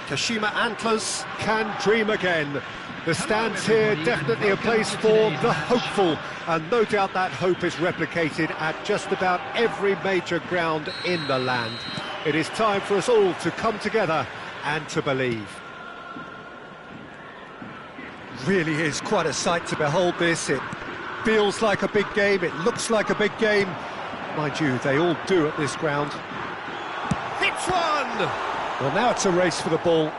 Kashima Antlers can dream again. The stands here definitely a place for the hopeful, and no doubt that hope is replicated at just about every major ground in the land. It is time for us all to come together and to believe. Really is quite a sight to behold this. It feels like a big game, it looks like a big game. Mind you, they all do at this ground. Hits one! Well, now it's a race for the ball.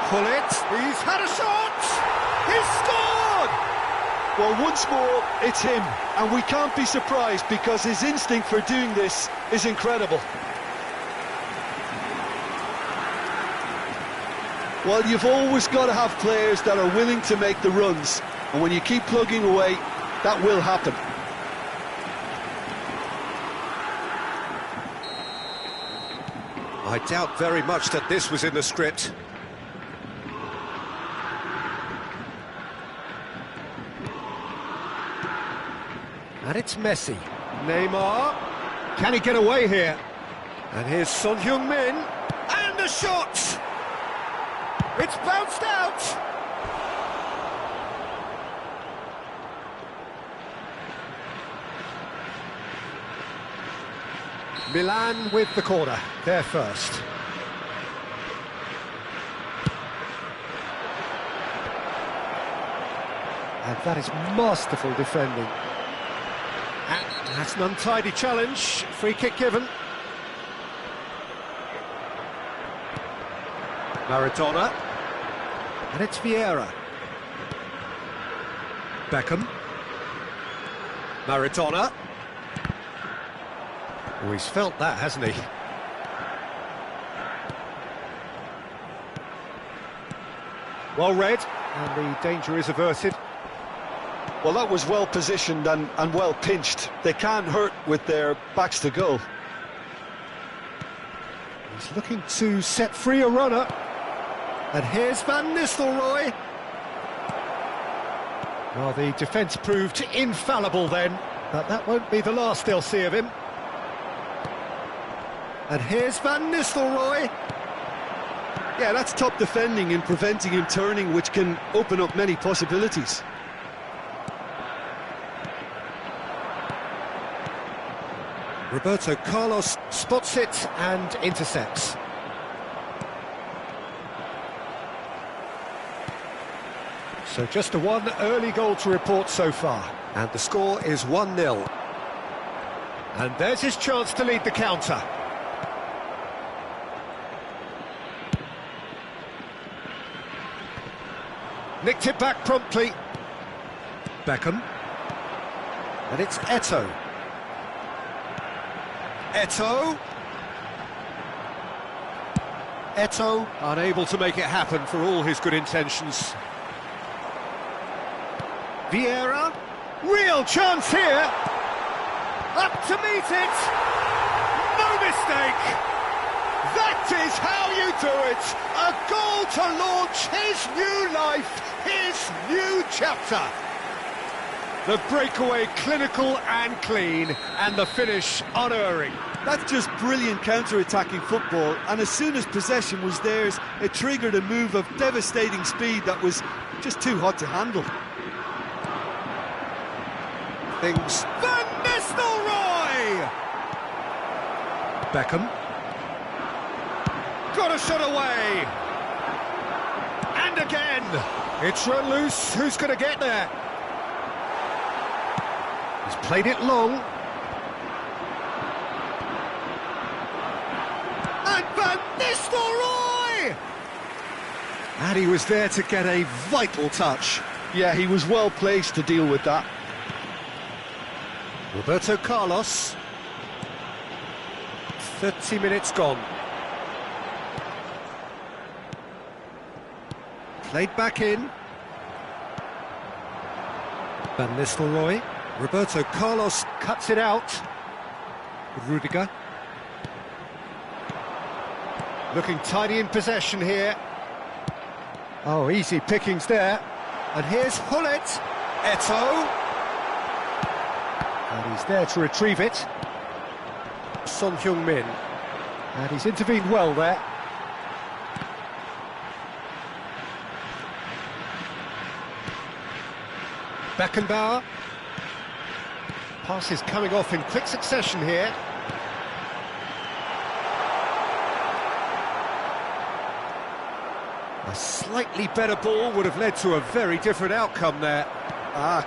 Pull it, he's had a shot! He's scored! Well, once more, it's him, and we can't be surprised because his instinct for doing this is incredible. Well, you've always got to have players that are willing to make the runs, and when you keep plugging away, that will happen. I doubt very much that this was in the script. And it's Messi. Neymar. Can he get away here? And here's Son Heung-min. And the shot! It's bounced out! Milan with the corner. They're first. And that is masterful defending. And that's an untidy challenge. Free kick given. Maradona. And it's Vieira. Beckham. Maradona. Oh, he's felt that, hasn't he? Well read, and the danger is averted. Well, that was well positioned and well pinched. They can't hurt with their backs to goal. He's looking to set free a runner. And here's Van Nistelrooy. Well, the defence proved infallible then, but that won't be the last they'll see of him. And here's Van Nistelrooy. Yeah, that's top defending and preventing him turning, which can open up many possibilities. Roberto Carlos spots it and intercepts. So just a one early goal to report so far. And the score is 1-0. And there's his chance to lead the counter. Nicked it back promptly. Beckham. And it's Eto'o. Eto'o. Eto'o unable to make it happen for all his good intentions. Vieira. Real chance here. Up to meet it. No mistake. That is how you do it. A goal to launch his new life, his new chapter. The breakaway clinical and clean, and the finish unerring. That's just brilliant counter-attacking football, and as soon as possession was theirs, it triggered a move of devastating speed that was just too hot to handle. Things. Van Nistelrooy! Beckham. Got a shot away! And again! It's run loose, who's going to get there? He's played it long. And Van Nistelrooy! And he was there to get a vital touch. Yeah, he was well placed to deal with that. Roberto Carlos. 30 minutes gone. Played back in. Van Nistelrooy. Roberto Carlos cuts it out. Rudiger. Looking tidy in possession here. Oh, easy pickings there. And here's Hullet. Eto'o. And he's there to retrieve it. Son Heung-min. And he's intervened well there. Beckenbauer. Passes coming off in quick succession here. A slightly better ball would have led to a very different outcome there.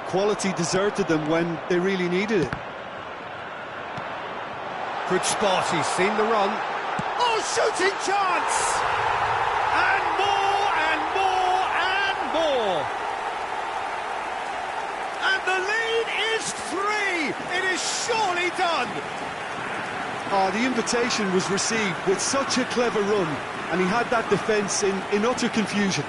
Quality deserted them when they really needed it. Good spot, he's seen the run. Oh, shooting chance! And more, and more, and more! And the lead is 3! It is surely done! The invitation was received with such a clever run, and he had that defence in utter confusion.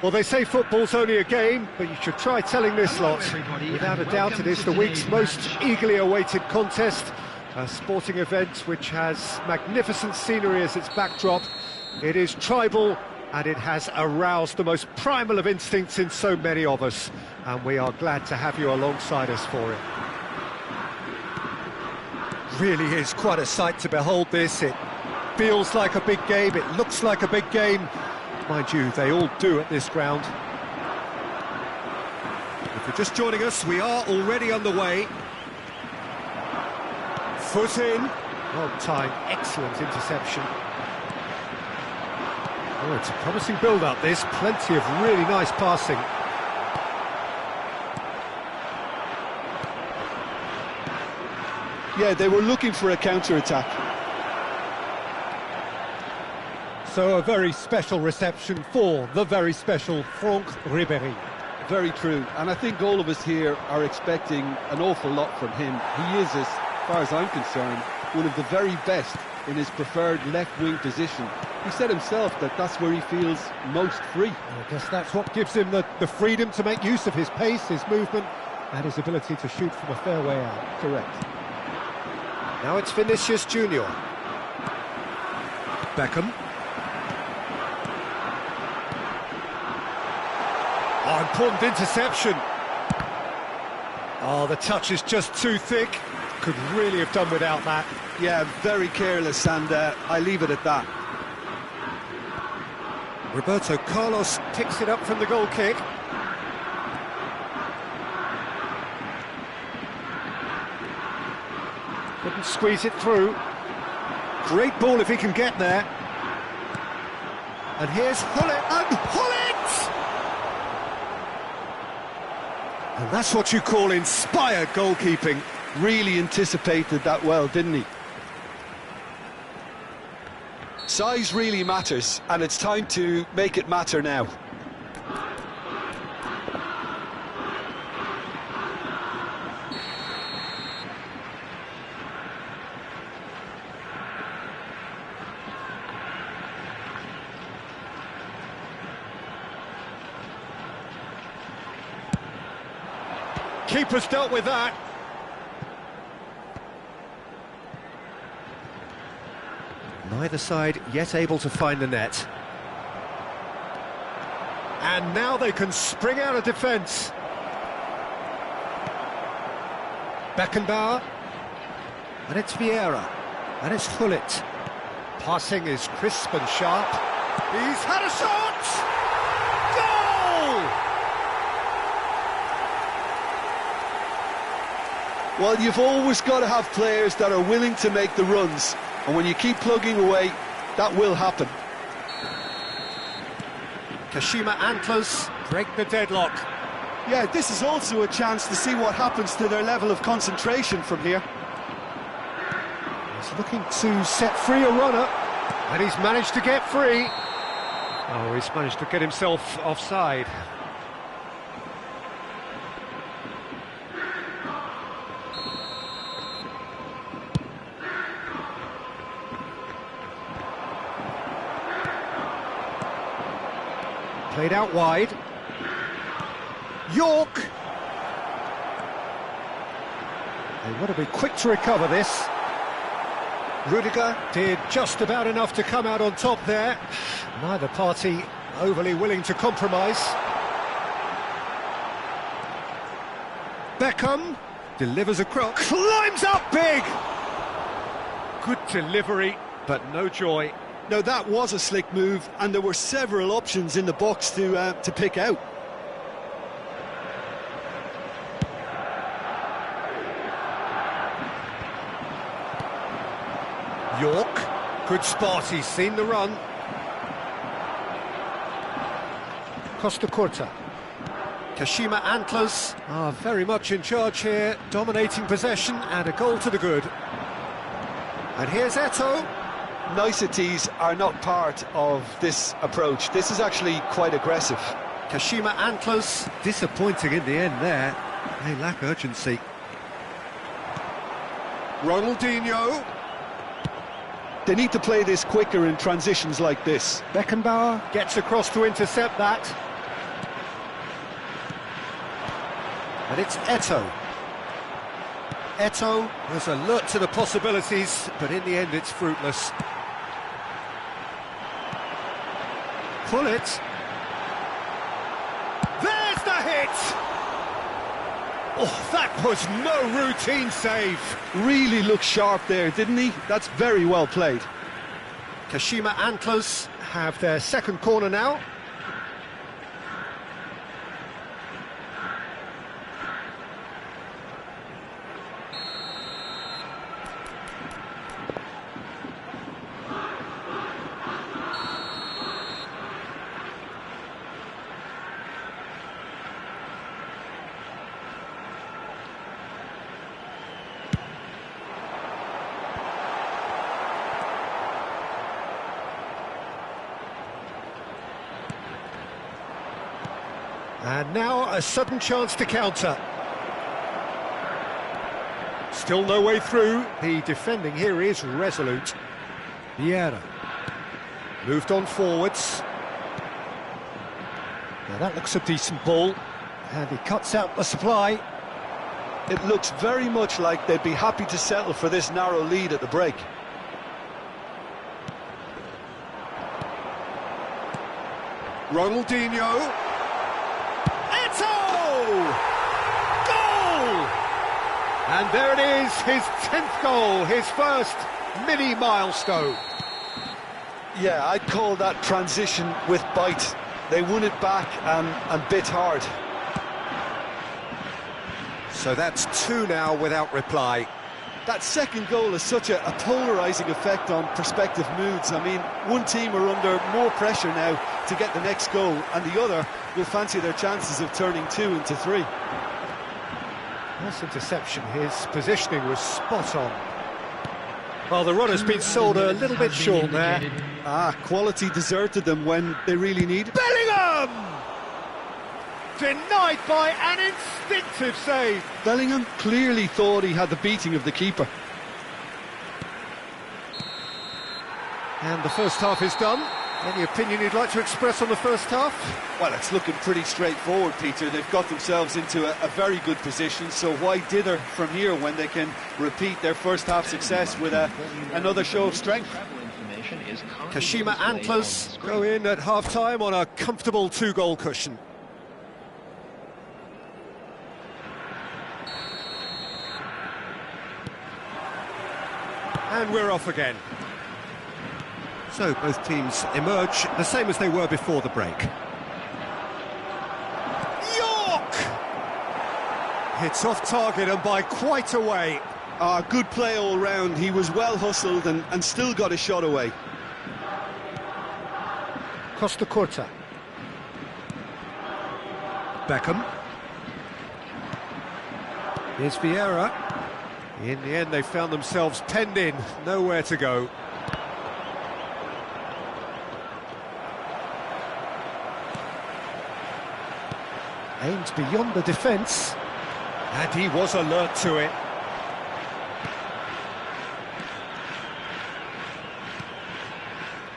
Well, they say football's only a game, but you should try telling this lot. Without a doubt, it is the week's most eagerly awaited contest. A sporting event which has magnificent scenery as its backdrop. It is tribal, and it has aroused the most primal of instincts in so many of us. And we are glad to have you alongside us for it. Really is quite a sight to behold this. It feels like a big game, it looks like a big game. Mind you, they all do at this ground. If you're just joining us, we are already on the way. Foot in. Well timed, excellent interception. Oh, it's a promising build-up this, plenty of really nice passing. Yeah, they were looking for a counter-attack. So a very special reception for the very special Franck Ribéry. Very true, and I think all of us here are expecting an awful lot from him. He is, as far as I'm concerned, one of the very best in his preferred left-wing position. He said himself that that's where he feels most free. I guess that's what gives him the freedom to make use of his pace, his movement, and his ability to shoot from a fair way out. Correct. Now it's Vinicius Junior. Beckham. Oh, important interception. Oh, the touch is just too thick. Could really have done without that. Yeah, very careless, and I leave it at that. Roberto Carlos picks it up from the goal kick. Couldn't squeeze it through. Great ball if he can get there. And here's Hullet, and Hullet! And that's what you call inspired goalkeeping. Really anticipated that well, didn't he? Size really matters, and it's time to make it matter now. Keeper's dealt with that. Neither side yet able to find the net. And now they can spring out of defence. Beckenbauer. And it's Vieira. And it's Hullet. Passing is crisp and sharp. He's had a shot! Goal! Well, you've always got to have players that are willing to make the runs, and when you keep plugging away, that will happen. Kashima Antlers break the deadlock. Yeah, this is also a chance to see what happens to their level of concentration from here. He's looking to set free a runner, and he's managed to get free. Oh, he's managed to get himself offside. Played out wide. York! They want to be quick to recover this. Rudiger did just about enough to come out on top there. Neither party overly willing to compromise. Beckham delivers across. Climbs up big! Good delivery, but no joy. Now that was a slick move, and there were several options in the box to pick out. York, good spot, he's seen the run. Costa Curta. Kashima Antlers are very much in charge here, dominating possession, and a goal to the good. And here's Eto'o. Niceties are not part of this approach. This is actually quite aggressive. Kashima Antlers, disappointing in the end there. They lack urgency. Ronaldinho. They need to play this quicker in transitions like this. Beckenbauer gets across to intercept that. And it's Eto'o. Eto'o was alert to the possibilities, but in the end it's fruitless. Pull it. There's the hit! Oh, that was no routine save. Really looked sharp there, didn't he? That's very well played. Kashima Antlers have their second corner now. And now a sudden chance to counter. Still no way through. The defending here is resolute. Vieira. Moved on forwards. Now that looks a decent ball. And he cuts out the supply. It looks very much like they'd be happy to settle for this narrow lead at the break. Ronaldinho. Goal! And there it is, his 10th goal, his first mini milestone. Yeah, I'd call that transition with bite. They won it back and bit hard. So that's 2 now without reply. That second goal has such a polarising effect on prospective moods. I mean, one team are under more pressure now to get the next goal, and the other will fancy their chances of turning 2 into 3. Nice interception, his positioning was spot on. Well, the run has been sold a little bit short there. Quality deserted them when they really need it. Bellingham! Denied by an instinctive save. Bellingham clearly thought he had the beating of the keeper. And the first half is done. Any opinion you'd like to express on the first half? Well, it's looking pretty straightforward, Peter. They've got themselves into a very good position, so why dither from here when they can repeat their first half success with another show of strength? Kashima Antlers go in at half-time on a comfortable 2-goal cushion. And we're off again. So both teams emerge the same as they were before the break. York! Hits off target and by quite a way. Good play all round. He was well hustled and still got a shot away. Costa Curta. Beckham. Here's Vieira. In the end, they found themselves penned in, nowhere to go. Aimed beyond the defence, and he was alert to it.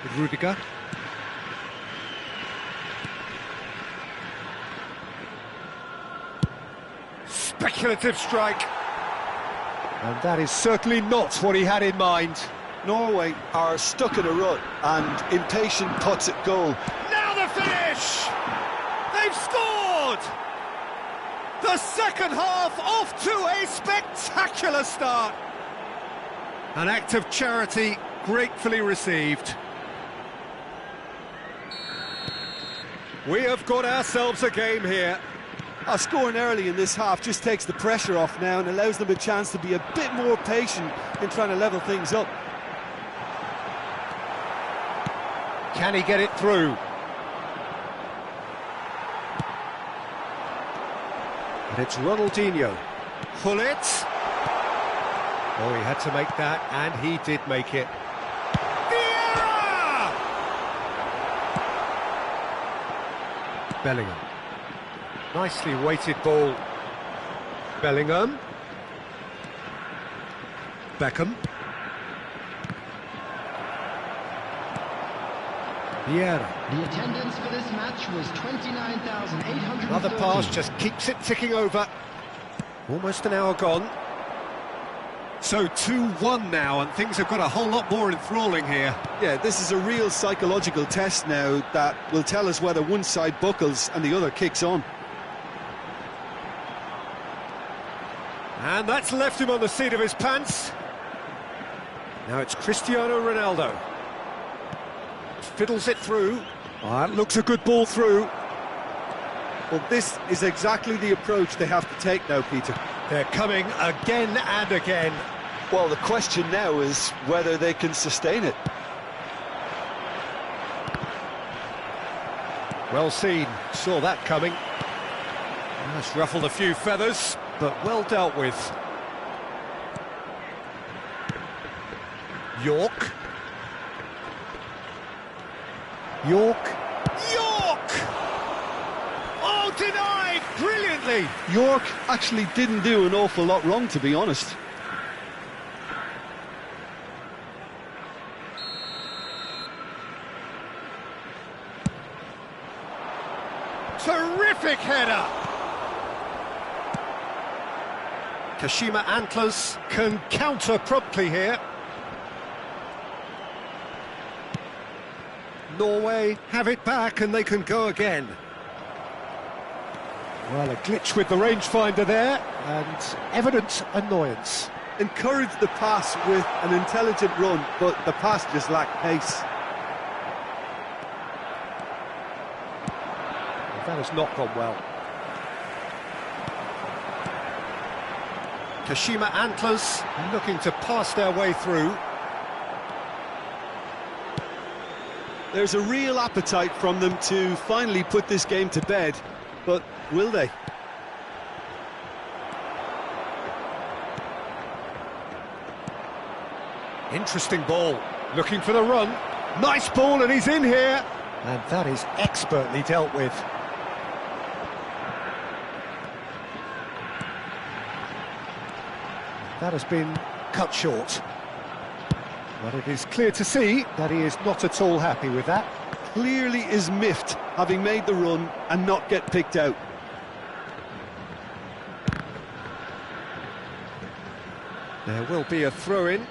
With Rudiger. Speculative strike. And that is certainly not what he had in mind. Norway are stuck in a rut and impatient puts at goal. Now the finish! They've scored! The second half off to a spectacular start. An act of charity gratefully received. We have got ourselves a game here. Scoring early in this half just takes the pressure off now and allows them a chance to be a bit more patient in trying to level things up. Can he get it through? And it's Ronaldinho. Pull it. Oh, he had to make that, and he did make it. Vieira! Bellingham. Nicely weighted ball. Bellingham. Beckham. Vieira. The attendance for this match was 29,800. Another pass just keeps it ticking over. Almost an hour gone. So 2-1 now, and things have got a whole lot more enthralling here. Yeah, this is a real psychological test now that will tell us whether one side buckles and the other kicks on. And that's left him on the seat of his pants. Now it's Cristiano Ronaldo. Fiddles it through. Oh, that looks a good ball through. Well, this is exactly the approach they have to take now, Peter. They're coming again and again. Well, the question now is whether they can sustain it. Well seen, saw that coming. That's ruffled a few feathers, but well dealt with. York. Oh, denied brilliantly. York actually didn't do an awful lot wrong, to be honest. Terrific header. Kashima Antlers can counter promptly here. Norway have it back and they can go again. Well, a glitch with the rangefinder there, and evident annoyance. Encouraged the pass with an intelligent run, but the pass just lacked pace. That has not gone well. Kashima Antlers looking to pass their way through. There's a real appetite from them to finally put this game to bed, but will they? Interesting ball, looking for the run. Nice ball, and he's in here. And that is expertly dealt with. That has been cut short. But it is clear to see that he is not at all happy with that. Clearly is miffed, having made the run and not get picked out. There will be a throw-in.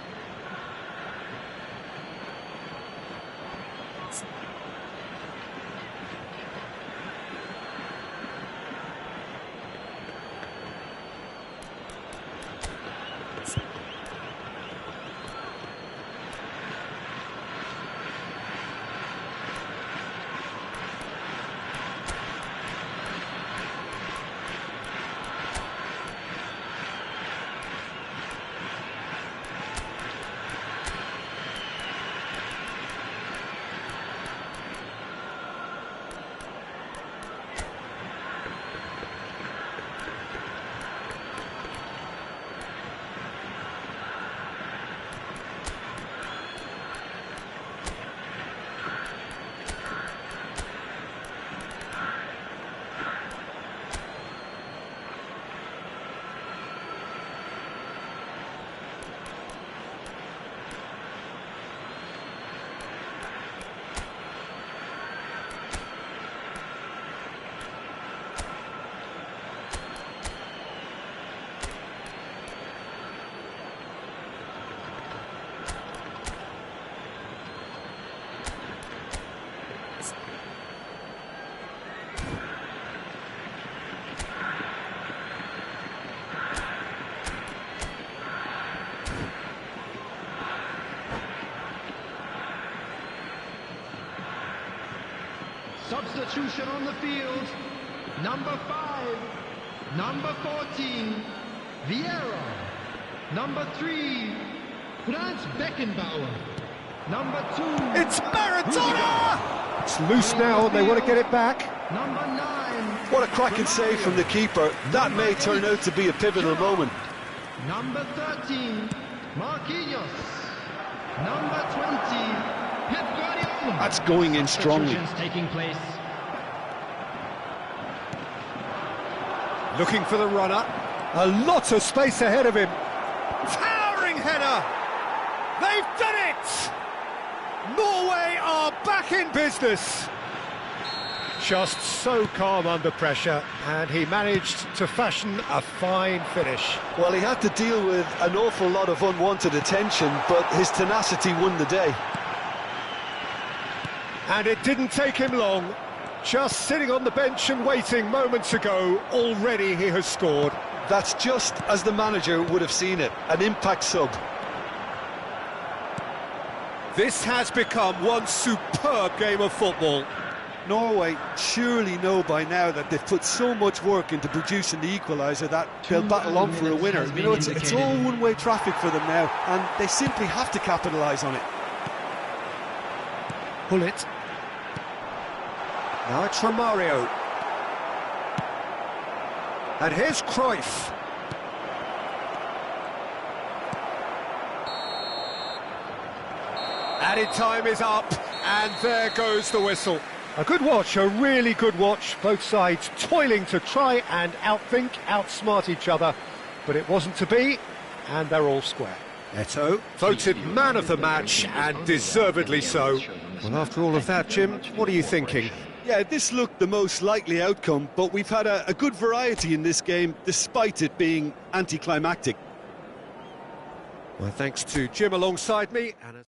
Substitution on the field. Number 5, number 14, Vieira. Number 3, Franz Beckenbauer. Number 2, It's Maradona! It's loose now and they want to get it back. number 9. What a cracking save from the keeper. That may turn out to be a pivotal moment. Number 13, Marquinhos. Number 20, Pep Guardiola. That's going in strongly. Substitutions taking place. Looking for the runner. A lot of space ahead of him. Towering header! They've done it! Norway are back in business. Just so calm under pressure, and he managed to fashion a fine finish. Well, he had to deal with an awful lot of unwanted attention, but his tenacity won the day. And it didn't take him long. Just sitting on the bench and waiting moments ago, already he has scored. That's just as the manager would have seen it, an impact sub. This has become one superb game of football. Norway surely know by now that they've put so much work into producing the equaliser that they'll battle on for a winner. You know, it's all one-way traffic for them now, and they simply have to capitalise on it. Pull it. Now it's Romario. And here's Cruyff. Added time is up, and there goes the whistle. A good watch, a really good watch. Both sides toiling to try and outthink, outsmart each other. But it wasn't to be, and they're all square. Eto, voted man of the match, and deservedly so. Well, after all of that, Jim, what are you thinking? Yeah, this looked the most likely outcome, but we've had a good variety in this game, despite it being anticlimactic. Well, thanks to Jim alongside me. And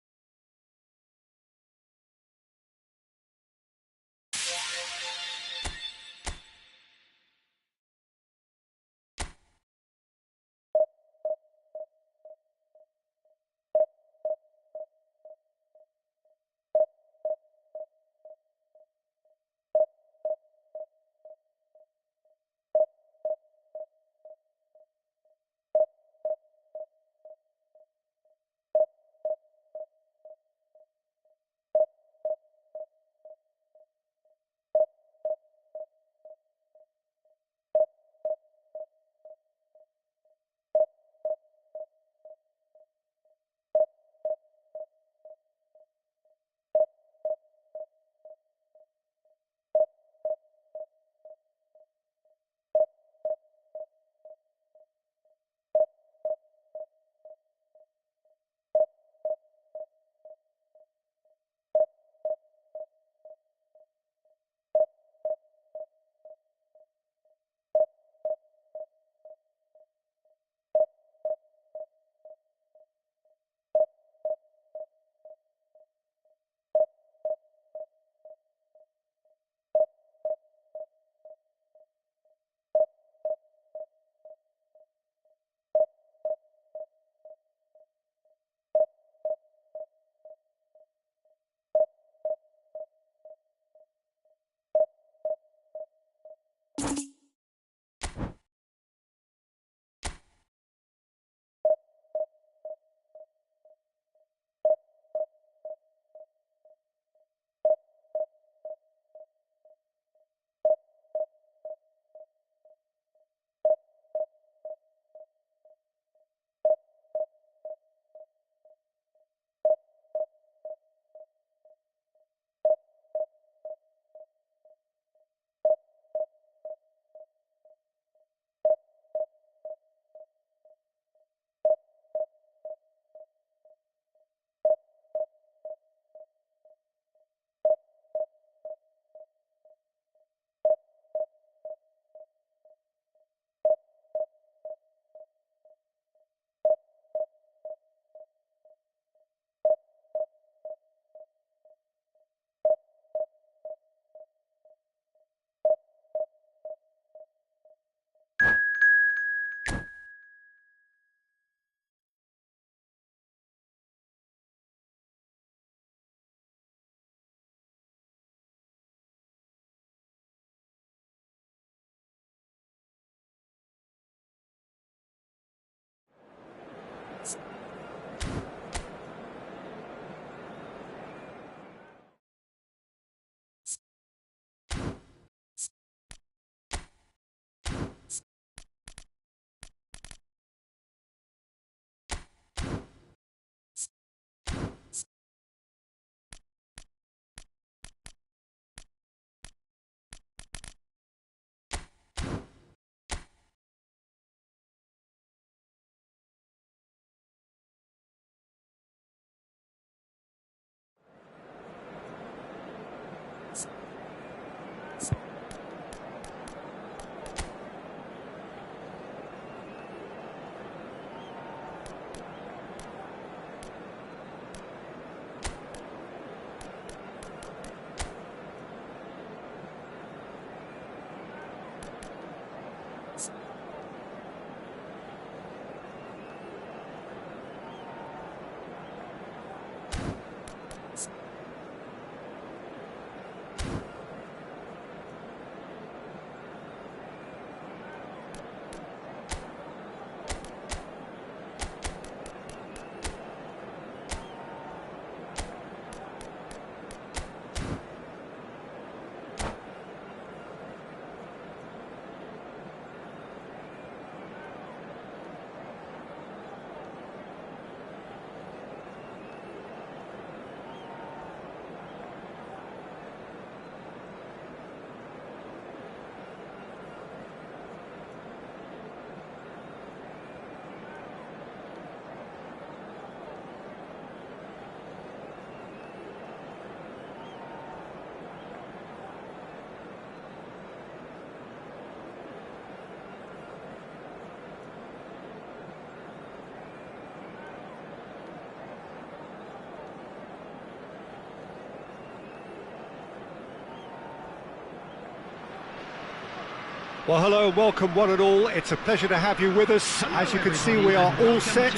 Well, hello and welcome one and all. It's a pleasure to have you with us. As you can see, we are all set.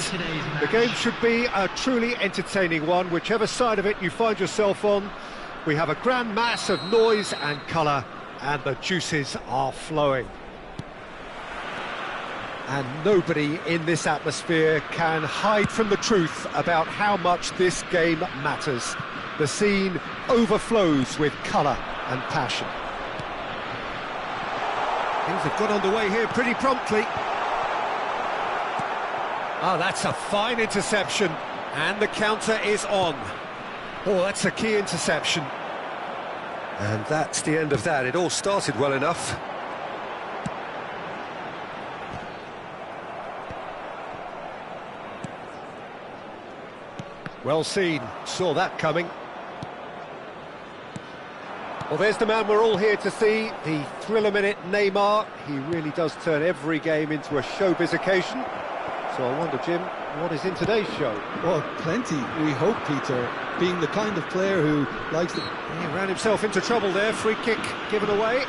The game should be a truly entertaining one, whichever side of it you find yourself on. We have a grand mass of noise and colour, and the juices are flowing. And nobody in this atmosphere can hide from the truth about how much this game matters. The scene overflows with colour and passion. Things have got underway here pretty promptly. Oh, that's a fine interception. And the counter is on. Oh, that's a key interception. And that's the end of that. It all started well enough. Well seen. Saw that coming. Well, there's the man we're all here to see, the thriller-minute Neymar. He really does turn every game into a showbiz occasion. So I wonder, Jim, what is in today's show? Well, plenty, we hope, Peter. Being the kind of player who likes to... He ran himself into trouble there, free kick given away.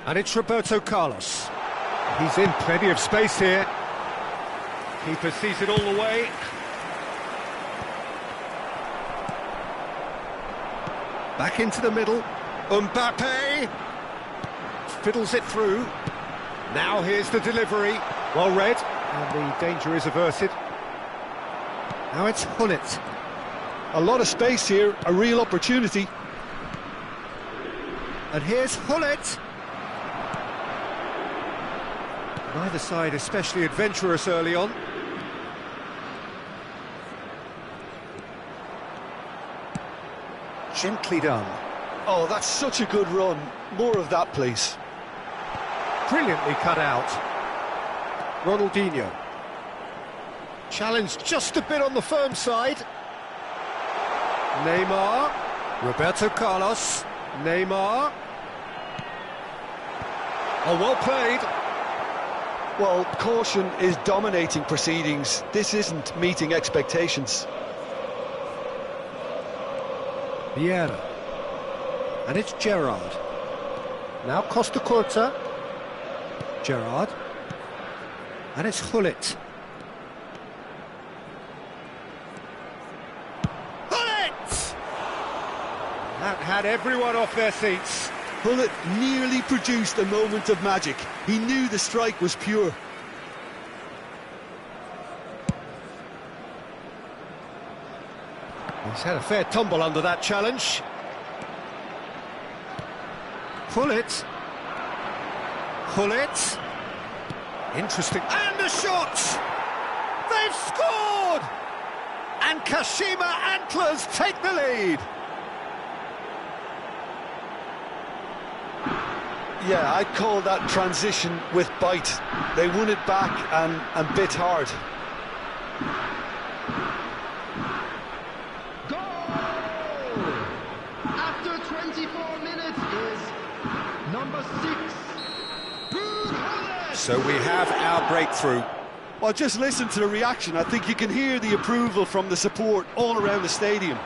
And it's Roberto Carlos. He's in plenty of space here. Keeper sees it all the way. Back into the middle. Mbappe fiddles it through. Now here's the delivery. Well read, and the danger is averted. Now it's Hullet. A lot of space here, a real opportunity. And here's Hullet. Neither side especially adventurous early on. Gently done. Oh, that's such a good run. More of that, please. Brilliantly cut out. Ronaldinho. Challenged just a bit on the firm side. Neymar. Roberto Carlos. Neymar. Oh, well played. Well, caution is dominating proceedings. This isn't meeting expectations. Vieira. And it's Gerrard. Now Costa Curta. Gerrard. And it's Hullet. Hullet! That had everyone off their seats. Hullet nearly produced a moment of magic. He knew the strike was pure. He's had a fair tumble under that challenge. Hullet. Hullet. Interesting. And the shot! They've scored! And Kashima Antlers take the lead. Yeah, I'd call that transition with bite. They won it back and bit hard. Goal! After 24 minutes is number 6. So we have our breakthrough. Well, just listen to the reaction. I think you can hear the approval from the support all around the stadium.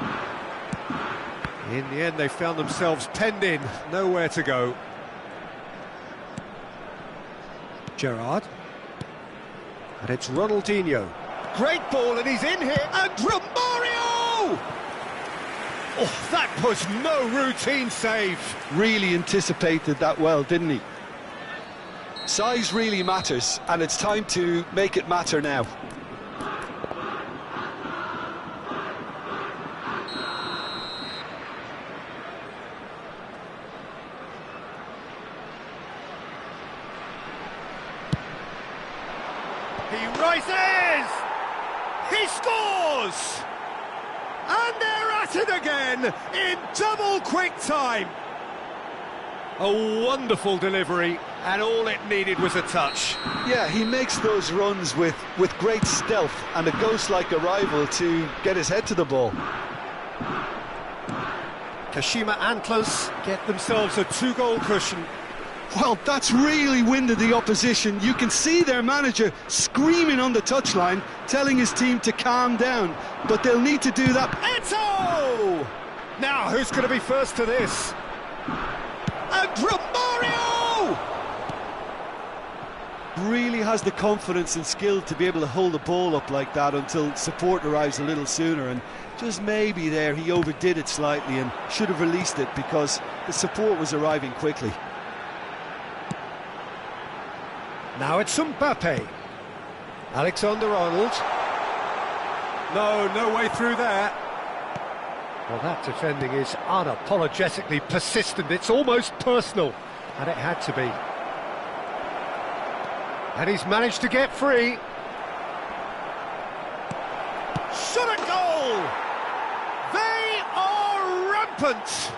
In the end, they found themselves penned in, nowhere to go. Gerrard. And it's Ronaldinho. Great ball, and he's in here. And Romario! Oh, that was no routine save. Really anticipated that well, didn't he? Size really matters, and it's time to make it matter now. He rises! He scores! And they're at it again in double quick time. A wonderful delivery, and all it needed was a touch. Yeah, he makes those runs with great stealth and a ghost-like arrival to get his head to the ball. Kashima Antlers get themselves a 2-goal cushion. Well, that's really winded the opposition. You can see their manager screaming on the touchline, telling his team to calm down. But they'll need to do that. Eto! Now, who's going to be first to this? And Romario! Really has the confidence and skill to be able to hold the ball up like that until support arrives a little sooner. And just maybe there he overdid it slightly and should have released it because the support was arriving quickly. Now it's Mbappe. Alexander-Arnold. No way through there. Well, that defending is unapologetically persistent. It's almost personal, and it had to be. And he's managed to get free. Shot at goal! They are rampant!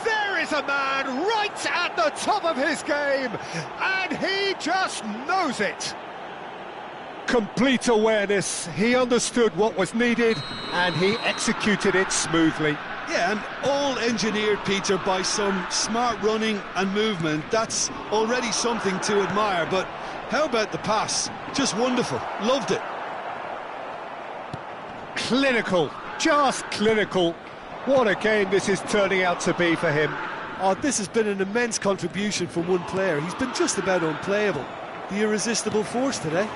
There is a man right at the top of his game, and he just knows it. Complete awareness, he understood what was needed, and he executed it smoothly. Yeah, and all engineered, Peter, by some smart running and movement. That's already something to admire, but how about the pass? Just wonderful, loved it. Clinical, just clinical. What a game this is turning out to be for him. Oh, this has been an immense contribution from one player. He's been just about unplayable. The irresistible force today.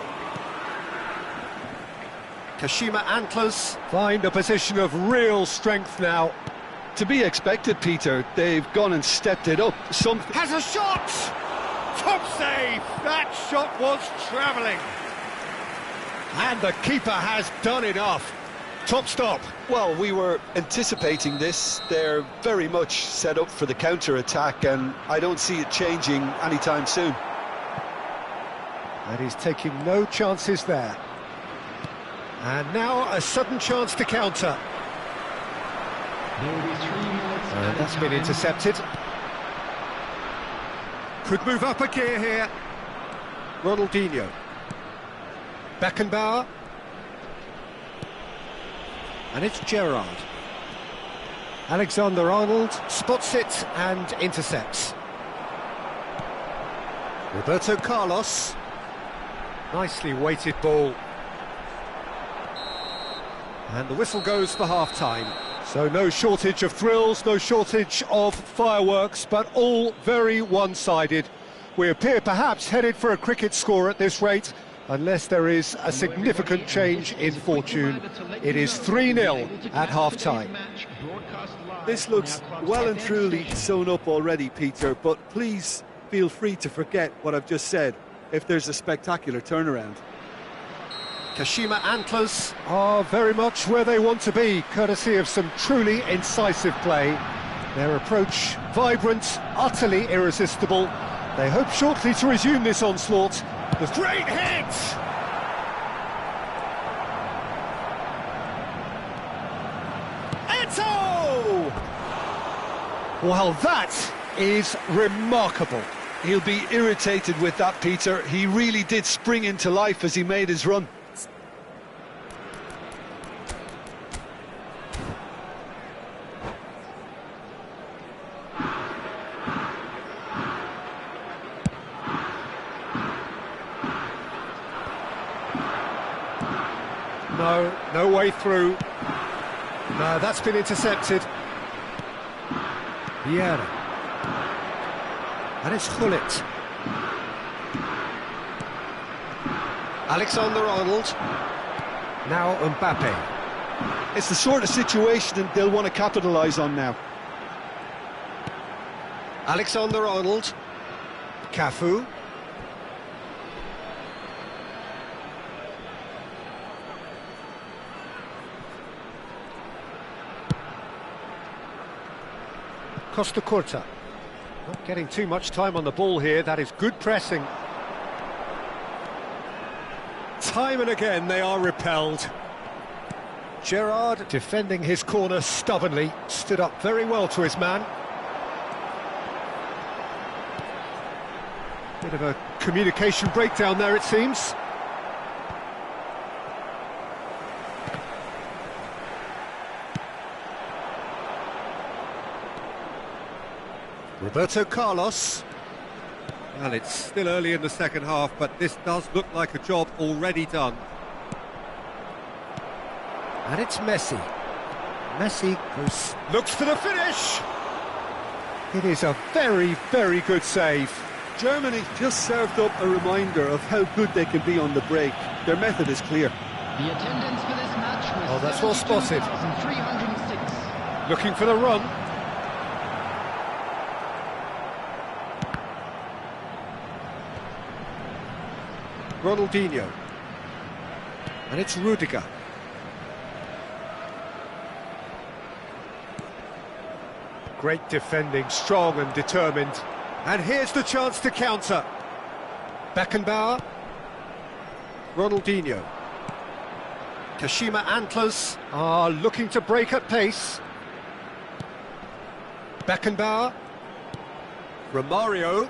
Kashima Antlers find a position of real strength now. To be expected, Peter. They've gone and stepped it up. Has a shot! Top save! That shot was travelling. And the keeper has done enough. Top stop. Well, we were anticipating this. They're very much set up for the counter-attack, and I don't see it changing anytime soon. And he's taking no chances there. And now a sudden chance to counter. And that's been intercepted. Could move up a gear here. Ronaldinho. Beckenbauer. And it's Gerrard. Alexander-Arnold spots it and intercepts. Roberto Carlos. Nicely weighted ball. And the whistle goes for half-time. So no shortage of thrills, no shortage of fireworks, but all very one-sided. We appear perhaps headed for a cricket score at this rate, unless there is a significant change in fortune. It is 3-0 at half-time. This looks well and truly sewn up already, Peter, but please feel free to forget what I've just said if there's a spectacular turnaround. Kashima Antlers are very much where they want to be, courtesy of some truly incisive play. Their approach vibrant, utterly irresistible. They hope shortly to resume this onslaught. The great hit! Eto! Well, that is remarkable. He'll be irritated with that, Peter. He really did spring into life as he made his run. No way through. No, that's been intercepted. Vieira. And it's Gullit. Alexander-Arnold. Now Mbappe. It's the sort of situation that they'll want to capitalise on now. Alexander-Arnold. Cafu. Costa Curta. Not getting too much time on the ball here. That is good pressing. Time and again they are repelled. Gerrard defending his corner stubbornly. Stood up very well to his man. Bit of a communication breakdown there, it seems. Roberto Carlos. Well, it's still early in the second half, but this does look like a job already done. And it's Messi. Messi looks for the finish. It is a very, very good save. Germany just served up a reminder of how good they can be on the break. Their method is clear. The attendance for this match was Oh, that's well spotted. 72,306. Looking for the run. Ronaldinho. And it's Rudiger. Great defending, strong and determined. And here's the chance to counter. Beckenbauer. Ronaldinho. Kashima Antlers are looking to break at pace. Beckenbauer. Romario.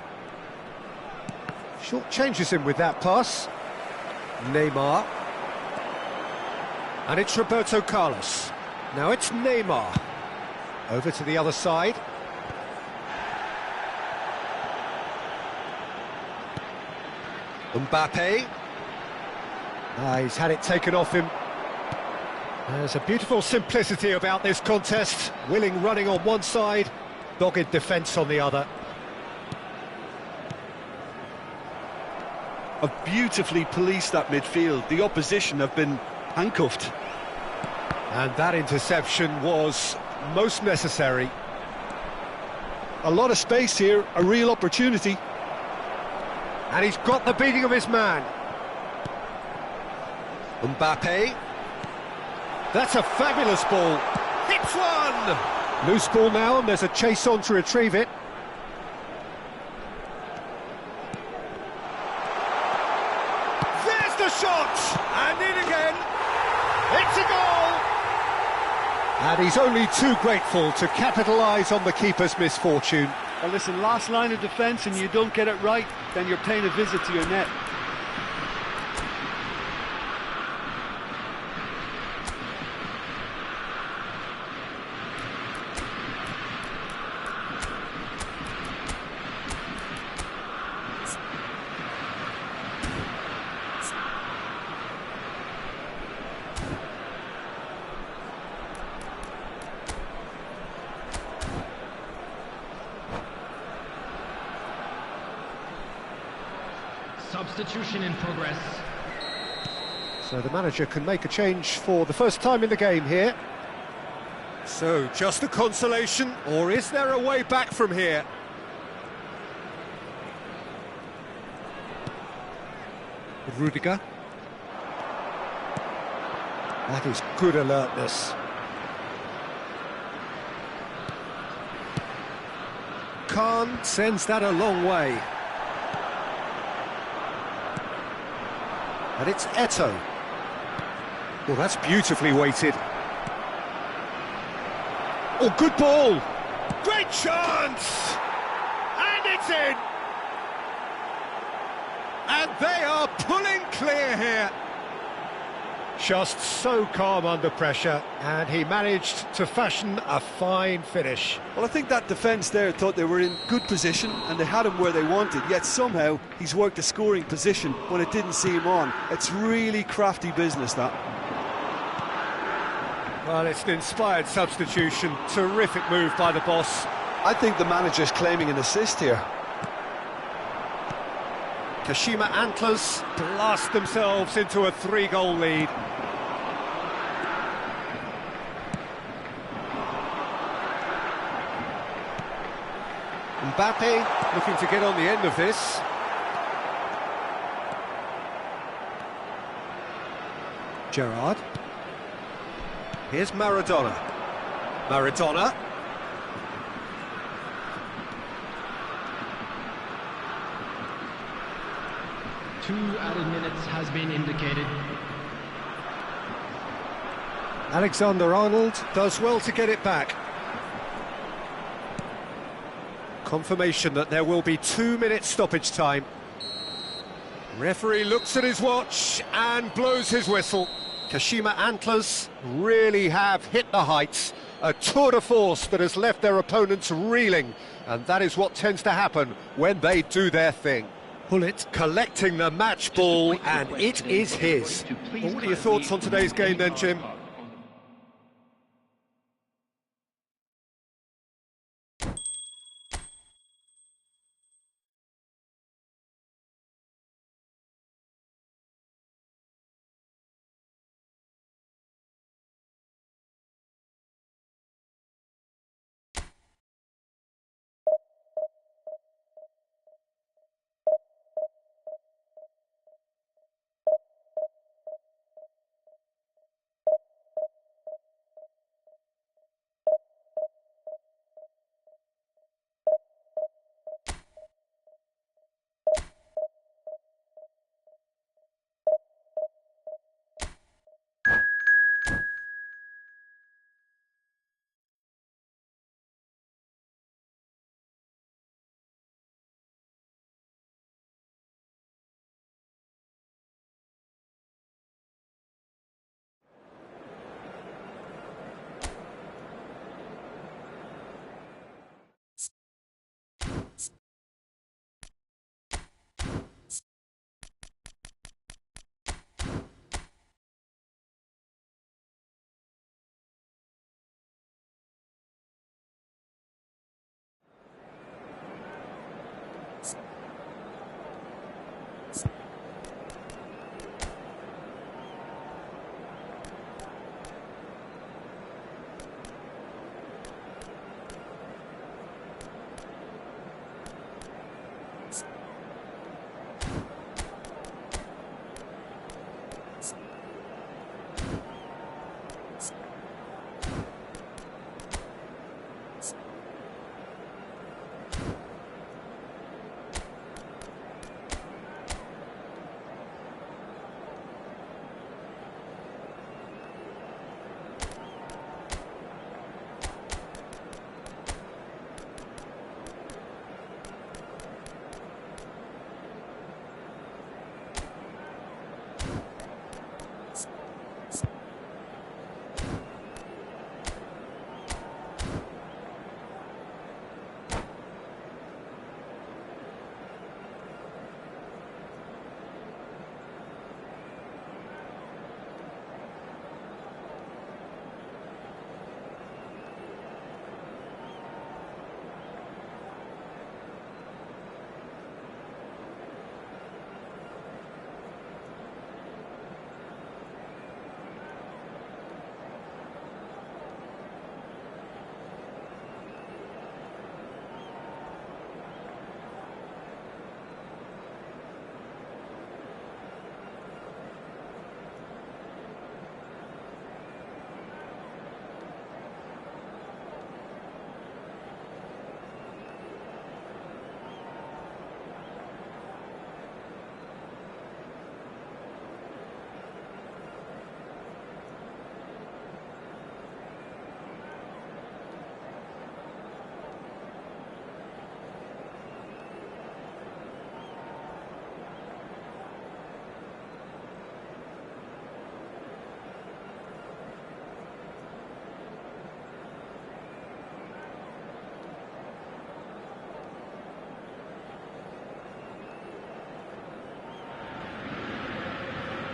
Short changes him with that pass. Neymar. And it's Roberto Carlos. Now it's Neymar. Over to the other side. Mbappe. He's had it taken off him. There's a beautiful simplicity about this contest. Willing running on one side, dogged defence on the other. Have beautifully policed that midfield. The opposition have been handcuffed. And that interception was most necessary. A lot of space here, a real opportunity. And he's got the beating of his man. Mbappe. That's a fabulous ball. Hits one! Loose ball now, and there's a chase on to retrieve it. There's the shot! And in again. It's a goal! And he's only too grateful to capitalise on the keeper's misfortune. Well, listen, last line of defence and you don't get it right, then you're paying a visit to your net. Substitution in progress. So the manager can make a change for the first time in the game here. So, just a consolation, or is there a way back from here? Rudiger. That is good alertness. Khan sends that a long way. And it's Eto'o. Well, that's beautifully weighted. Oh, good ball! Great chance! And it's in! And they are pulling clear here. Just so calm under pressure, and he managed to fashion a fine finish. Well, I think that defence there thought they were in good position and they had him where they wanted, yet somehow he's worked a scoring position when it didn't see him on. It's really crafty business, that. Well, it's an inspired substitution. Terrific move by the boss. I think the manager's claiming an assist here. Kashima Antlers blast themselves into a 3-goal lead. Mbappe looking to get on the end of this. Gerrard. Here's Maradona. Maradona. Two added minutes has been indicated. Alexander-Arnold does well to get it back. Confirmation that there will be 2 minutes stoppage time. Referee looks at his watch and blows his whistle. Kashima Antlers really have hit the heights. A tour de force that has left their opponents reeling, and that is what tends to happen when they do their thing. Pullet collecting the match ball, and it is his. What are your thoughts on today's game then, Jim?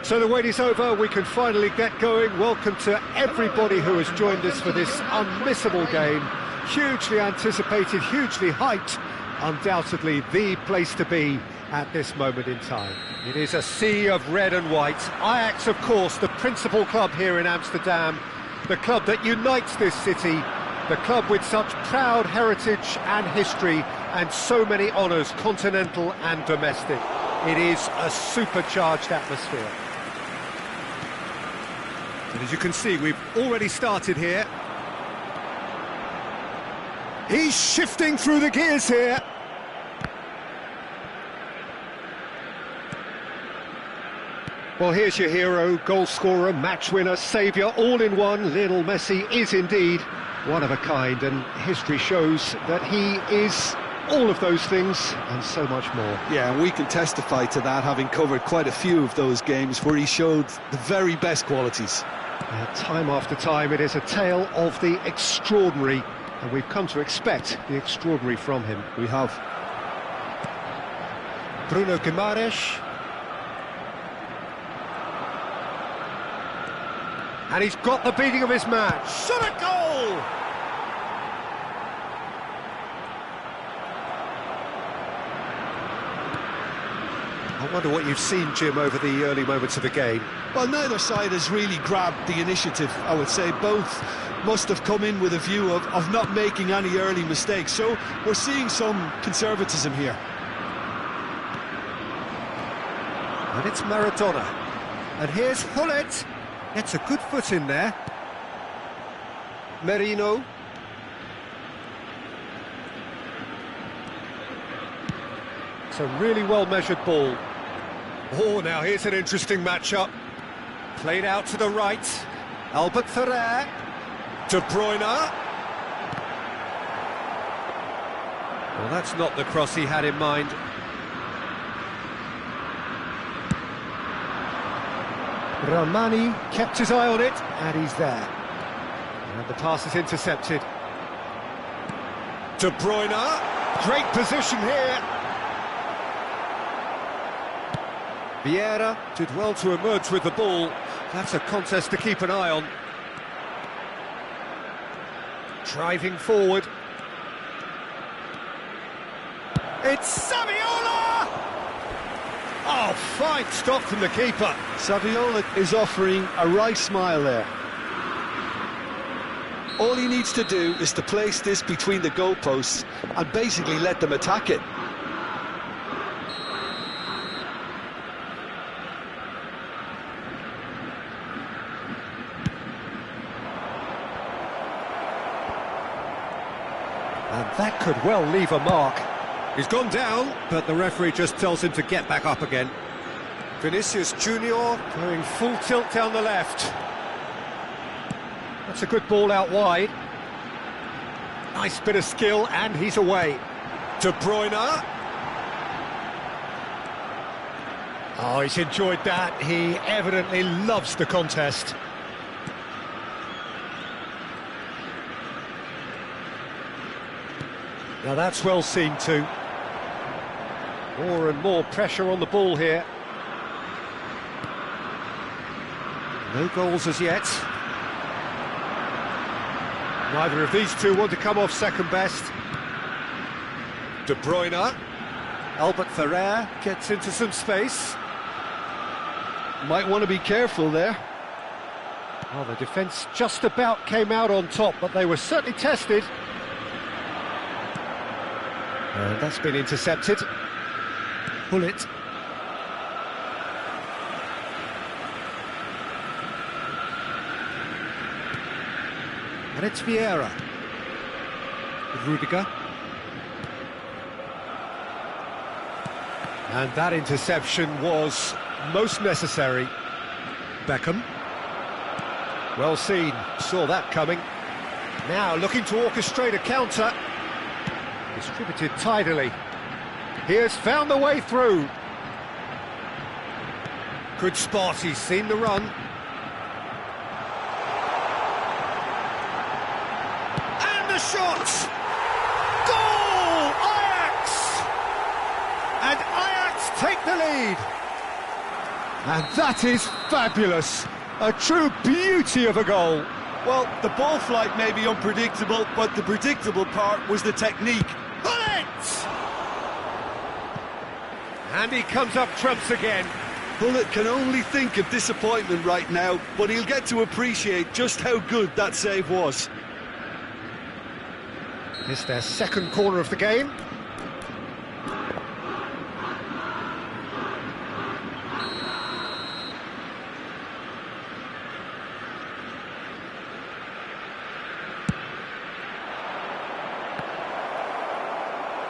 So the wait is over, we can finally get going. Welcome to everybody who has joined us for this unmissable game. Hugely anticipated, hugely hyped, undoubtedly the place to be at this moment in time. It is a sea of red and white. Ajax, of course, the principal club here in Amsterdam, the club that unites this city, the club with such proud heritage and history and so many honours, continental and domestic. It is a supercharged atmosphere. And as you can see, we've already started here. He's shifting through the gears here. Well, here's your hero, goal scorer, match winner, saviour, all in one. Lionel Messi is indeed one of a kind, and history shows that he is all of those things and so much more. Yeah, and we can testify to that, having covered quite a few of those games where he showed the very best qualities. Time after time, it is a tale of the extraordinary, and we've come to expect the extraordinary from him. We have. Bruno Guimaraes. And he's got the beating of his man. Shot a goal! I wonder what you've seen, Jim, over the early moments of the game. Well, neither side has really grabbed the initiative, I would say. Both must have come in with a view of not making any early mistakes. So we're seeing some conservatism here. And it's Maradona. And here's Hullet. Gets a good foot in there. Merino. It's a really well-measured ball. Oh, now here's an interesting matchup. Played out to the right. Albert Ferrer. De Bruyne. Well, that's not the cross he had in mind. Ramani kept his eye on it, and he's there. And the pass is intercepted. De Bruyne. Great position here. Vieira did well to emerge with the ball. That's a contest to keep an eye on. Driving forward. It's Saviola! Oh, fine stop from the keeper. Saviola is offering a right smile there. All he needs to do is to place this between the goalposts and basically let them attack it. And that could well leave a mark. He's gone down, but the referee just tells him to get back up again. Vinicius Junior going full tilt down the left. That's a good ball out wide. Nice bit of skill, and he's away. De Bruyne. Oh, he's enjoyed that. He evidently loves the contest. Now that's well seen too. More and more pressure on the ball here. No goals as yet. Neither of these two want to come off second best. De Bruyne. Albert Ferrer gets into some space. Might want to be careful there. Well, the defence just about came out on top, but they were certainly tested. And that's been intercepted. Hullet. And it's Vieira. Rudiger. And that interception was most necessary. Beckham. Well seen, saw that coming. Now looking to orchestrate a counter. Distributed tidily. Here's found the way through. Good spot, he's seen the run. And the shot! Goal! Ajax! And Ajax take the lead. And that is fabulous. A true beauty of a goal. Well, the ball flight may be unpredictable, but the predictable part was the technique. Hullet! And he comes up trumps again. Hullet can only think of disappointment right now, but he'll get to appreciate just how good that save was. It's their second corner of the game.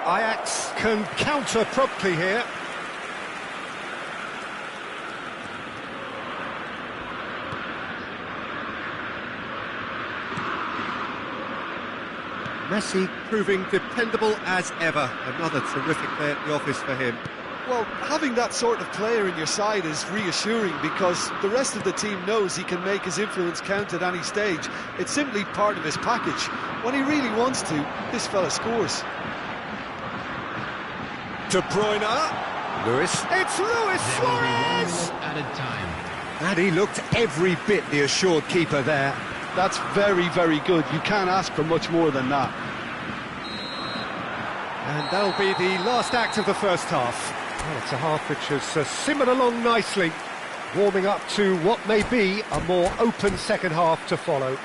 Ajax can counter promptly here. Messi proving dependable as ever. Another terrific day at the office for him. Well, having that sort of player in your side is reassuring because the rest of the team knows he can make his influence count at any stage. It's simply part of his package. When he really wants to, this fella scores. De Bruyne. Lewis. It's Luis There will be 1 Suarez! minute added time. And he looked every bit the assured keeper there. That's very, very good. You can't ask for much more than that. And that'll be the last act of the first half. Well, it's a half which has simmered along nicely, warming up to what may be a more open second half to follow.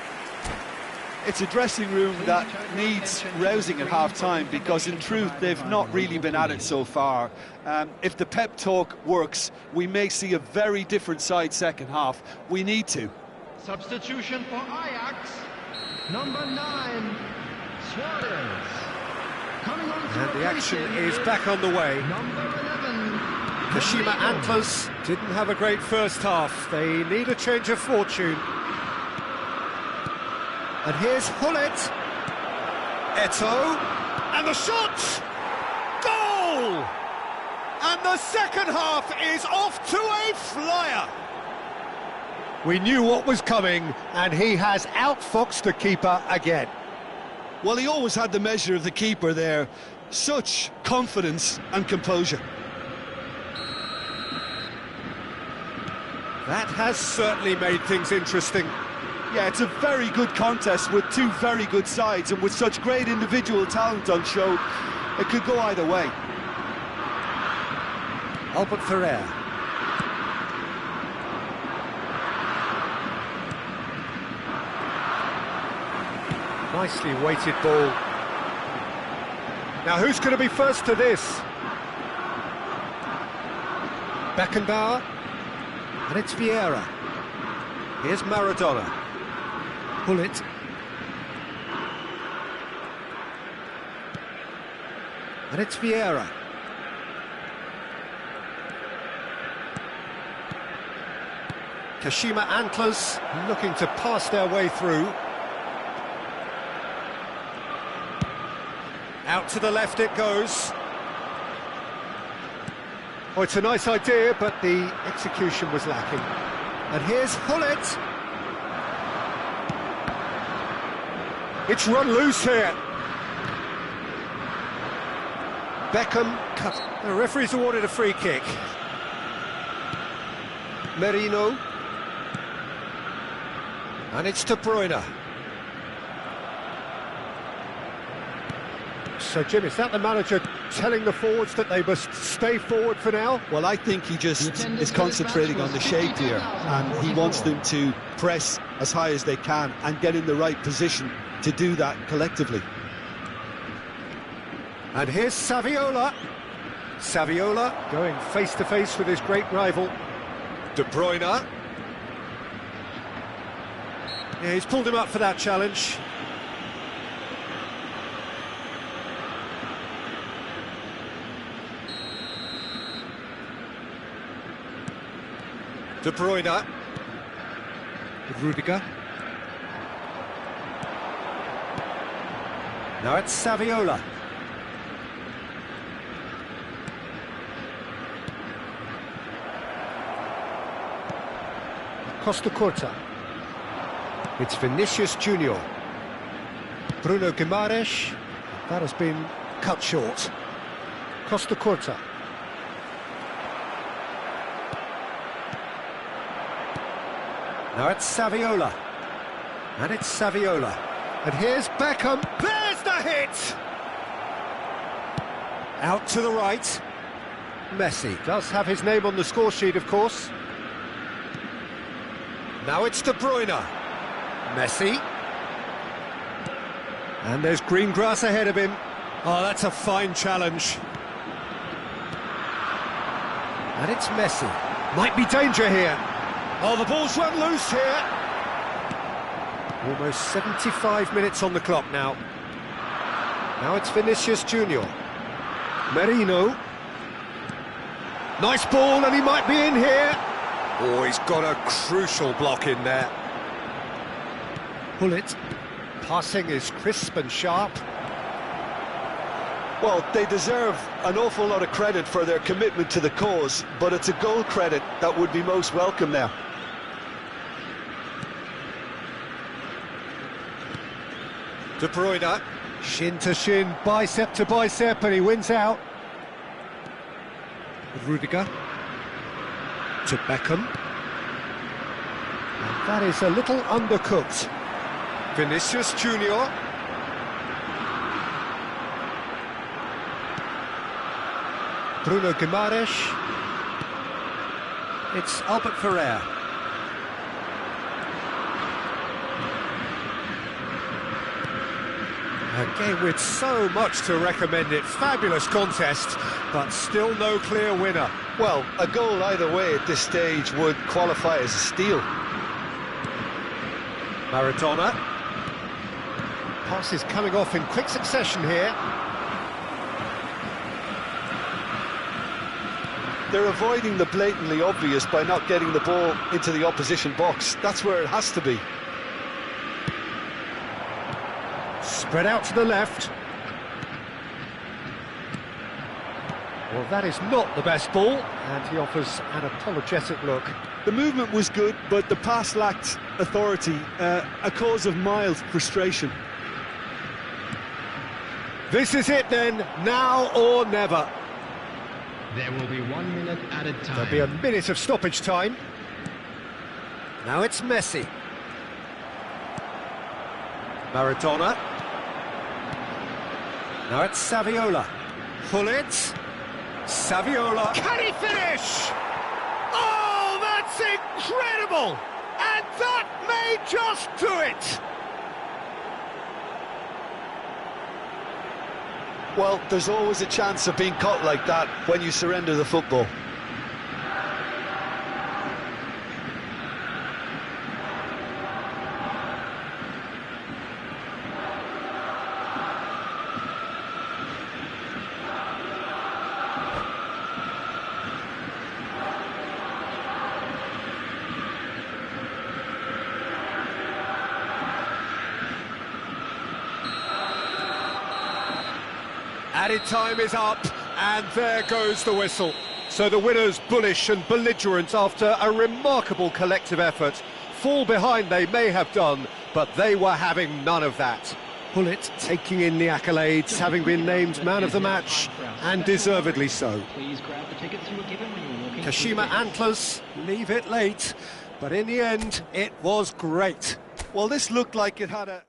It's a dressing room that needs rousing at half-time because, in truth, they've not really been at it so far. If the pep talk works, we may see a very different side second half. We need to. Substitution for Ajax, number 9, Suarez. Coming on to And the action replace is back on the way. number 11, Kashima Rodrigo. Antlers didn't have a great first half. They need a change of fortune. And here's Hullet. Eto'o. And the shot! Goal! And the second half is off to a flyer! We knew what was coming, and he has outfoxed the keeper again. Well, he always had the measure of the keeper there. Such confidence and composure. That has certainly made things interesting. Yeah, it's a very good contest with two very good sides, and with such great individual talent on show, it could go either way. Albert Ferrer. Nicely weighted ball. Now who's going to be first to this? Beckenbauer. And it's Vieira. Here's Maradona. Hullet. And it's Vieira. Kashima Antlers looking to pass their way through. Out to the left it goes. Oh, it's a nice idea, but the execution was lacking. And here's Hullet. It's run loose here. Beckham cut. The referee's awarded a free kick. Merino. And it's De Bruyne. So, Jim, is that the manager telling the forwards that they must stay forward for now? Well, I think he just is concentrating on the shape here, and he wants them to press as high as they can and get in the right position to do that collectively. And here's Saviola. Saviola going face-to-face with his great rival, De Bruyne. Yeah, he's pulled him up for that challenge. De Bruyne. With Rudiger. Now it's Saviola. Costa Curta. It's Vinicius Junior. Bruno Guimaraes. That has been cut short. Costa Curta. Now it's Saviola. And it's Saviola. And here's Beckham. There's the hit! Out to the right. Messi does have his name on the score sheet, of course. Now it's De Bruyne. Messi. And there's green grass ahead of him. Oh, that's a fine challenge. And it's Messi. Might be danger here. Oh, the ball's run loose here. Almost 75 minutes on the clock now. Now it's Vinicius Junior. Merino. Nice ball, and he might be in here. Oh, he's got a crucial block in there. Hullet. Passing is crisp and sharp. Well, they deserve an awful lot of credit for their commitment to the cause, but it's a goal credit that would be most welcome now. De Bruyne, shin to shin, bicep to bicep, and he wins out. Rudiger to Beckham. And that is a little undercooked. Vinicius Junior. Bruno Guimaraes. It's Albert Ferrer. A game with so much to recommend it. Fabulous contest, but still no clear winner. Well, a goal either way at this stage would qualify as a steal. Maradona. Passes coming off in quick succession here. They're avoiding the blatantly obvious by not getting the ball into the opposition box. That's where it has to be. Spread out to the left. Well, that is not the best ball, and he offers an apologetic look. The movement was good, but the pass lacked authority, a cause of mild frustration. This is it then, now or never. There will be 1 minute added time. There'll be a minute of stoppage time. Now it's Messi. Maradona. Now it's Saviola. Hullet. Saviola. Can he finish? Oh, that's incredible! And that may just do it! Well, there's always a chance of being caught like that when you surrender the football. Added time is up, and there goes the whistle. So the winners, bullish and belligerent after a remarkable collective effort. Fall behind they may have done, but they were having none of that. Hullet taking in the accolades, having been named man of the match, and deservedly so. Kashima Antlers leave it late, but in the end, it was great. Well, this looked like it had a...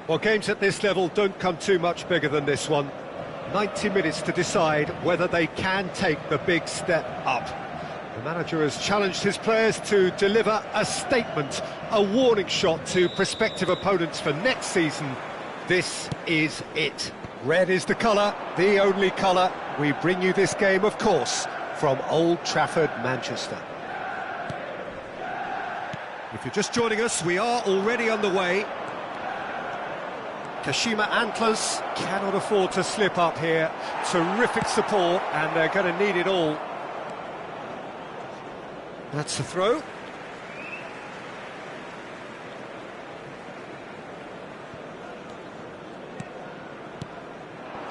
Well, games at this level don't come too much bigger than this one. 90 minutes to decide whether they can take the big step up. The manager has challenged his players to deliver a statement, a warning shot to prospective opponents for next season. This is it. Red is the colour, the only colour. We bring you this game, of course, from Old Trafford, Manchester. If you're just joining us, we are already underway. Kashima Antlers cannot afford to slip up here. Terrific support, and they're going to need it all. That's the throw.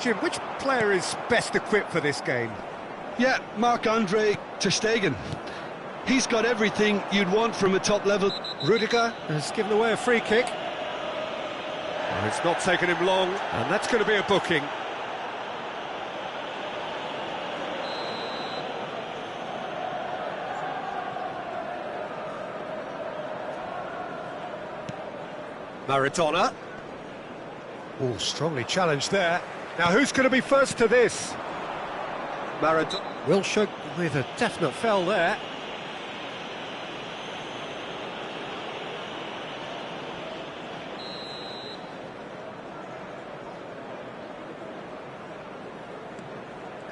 Jim, which player is best equipped for this game? Yeah, Marc-Andre ter Stegen. He's got everything you'd want from a top level. Rudiger has given away a free kick. It's not taken him long, and that's going to be a booking. Maradona. Oh, strongly challenged there. Now, who's going to be first to this? Maradona. Wilshere with a definite foul there.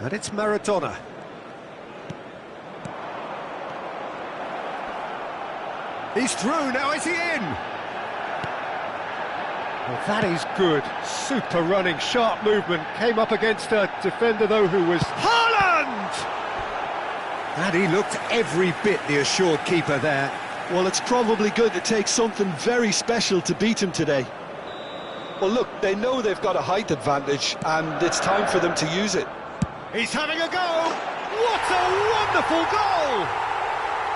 And it's Maradona. He's through, now is he in? Well, that is good. Super running, sharp movement. Came up against a defender, though, who was... Haaland! And he looked every bit the assured keeper there. Well, it's probably going to take something very special to beat him today. Well, look, they know they've got a height advantage, and it's time for them to use it. He's having a go! What a wonderful goal!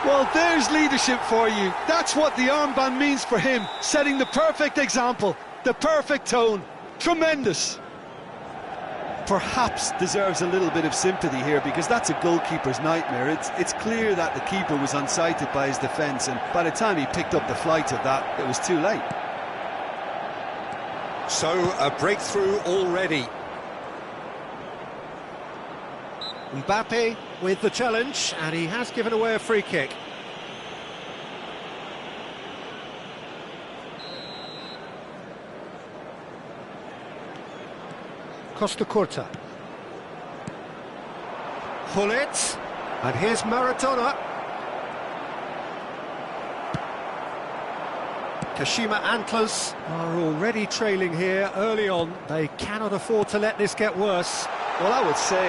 Well, there's leadership for you. That's what the armband means for him, setting the perfect example, the perfect tone. Tremendous. Perhaps deserves a little bit of sympathy here, because that's a goalkeeper's nightmare. It's clear that the keeper was unsighted by his defence, and by the time he picked up the flight of that, it was too late. So, a breakthrough already. Mbappe with the challenge, and he has given away a free kick. Costa Curta. Hullet, and here's Maradona. Kashima Antlers are already trailing here early on. They cannot afford to let this get worse. Well, I would say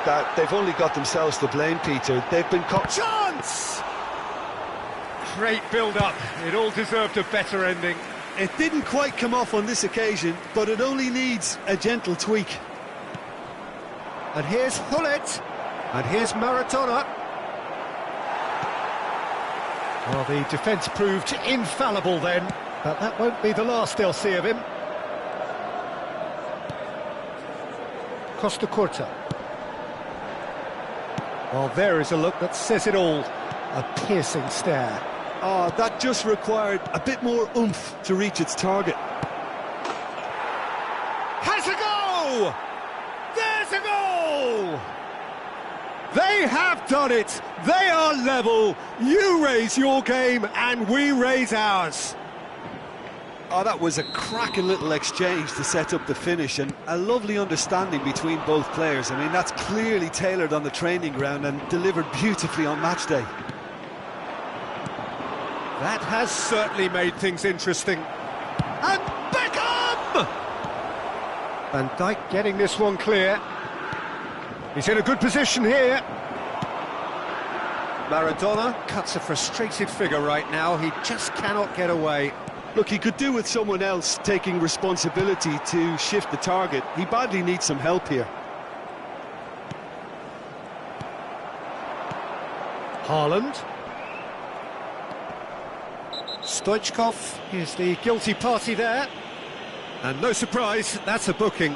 that they've only got themselves to blame, Peter. They've been caught. Chance! Great build-up. It all deserved a better ending. It didn't quite come off on this occasion, but it only needs a gentle tweak. And here's Hullet. And here's Maradona. Well, the defence proved infallible then, but that won't be the last they'll see of him. Costa Curta. Well, there is a look that says it all. A piercing stare. Oh, that just required a bit more oomph to reach its target. Has a go! There's a goal! They have done it! They are level! You raise your game and we raise ours. Oh, that was a cracking little exchange to set up the finish, and a lovely understanding between both players. I mean, that's clearly tailored on the training ground and delivered beautifully on match day. That has certainly made things interesting. And Beckham! Van Dijk getting this one clear. He's in a good position here. Maradona cuts a frustrated figure right now. He just cannot get away. Look, he could do with someone else taking responsibility to shift the target. He badly needs some help here. Haaland. Stoichkov is the guilty party there. And no surprise, that's a booking.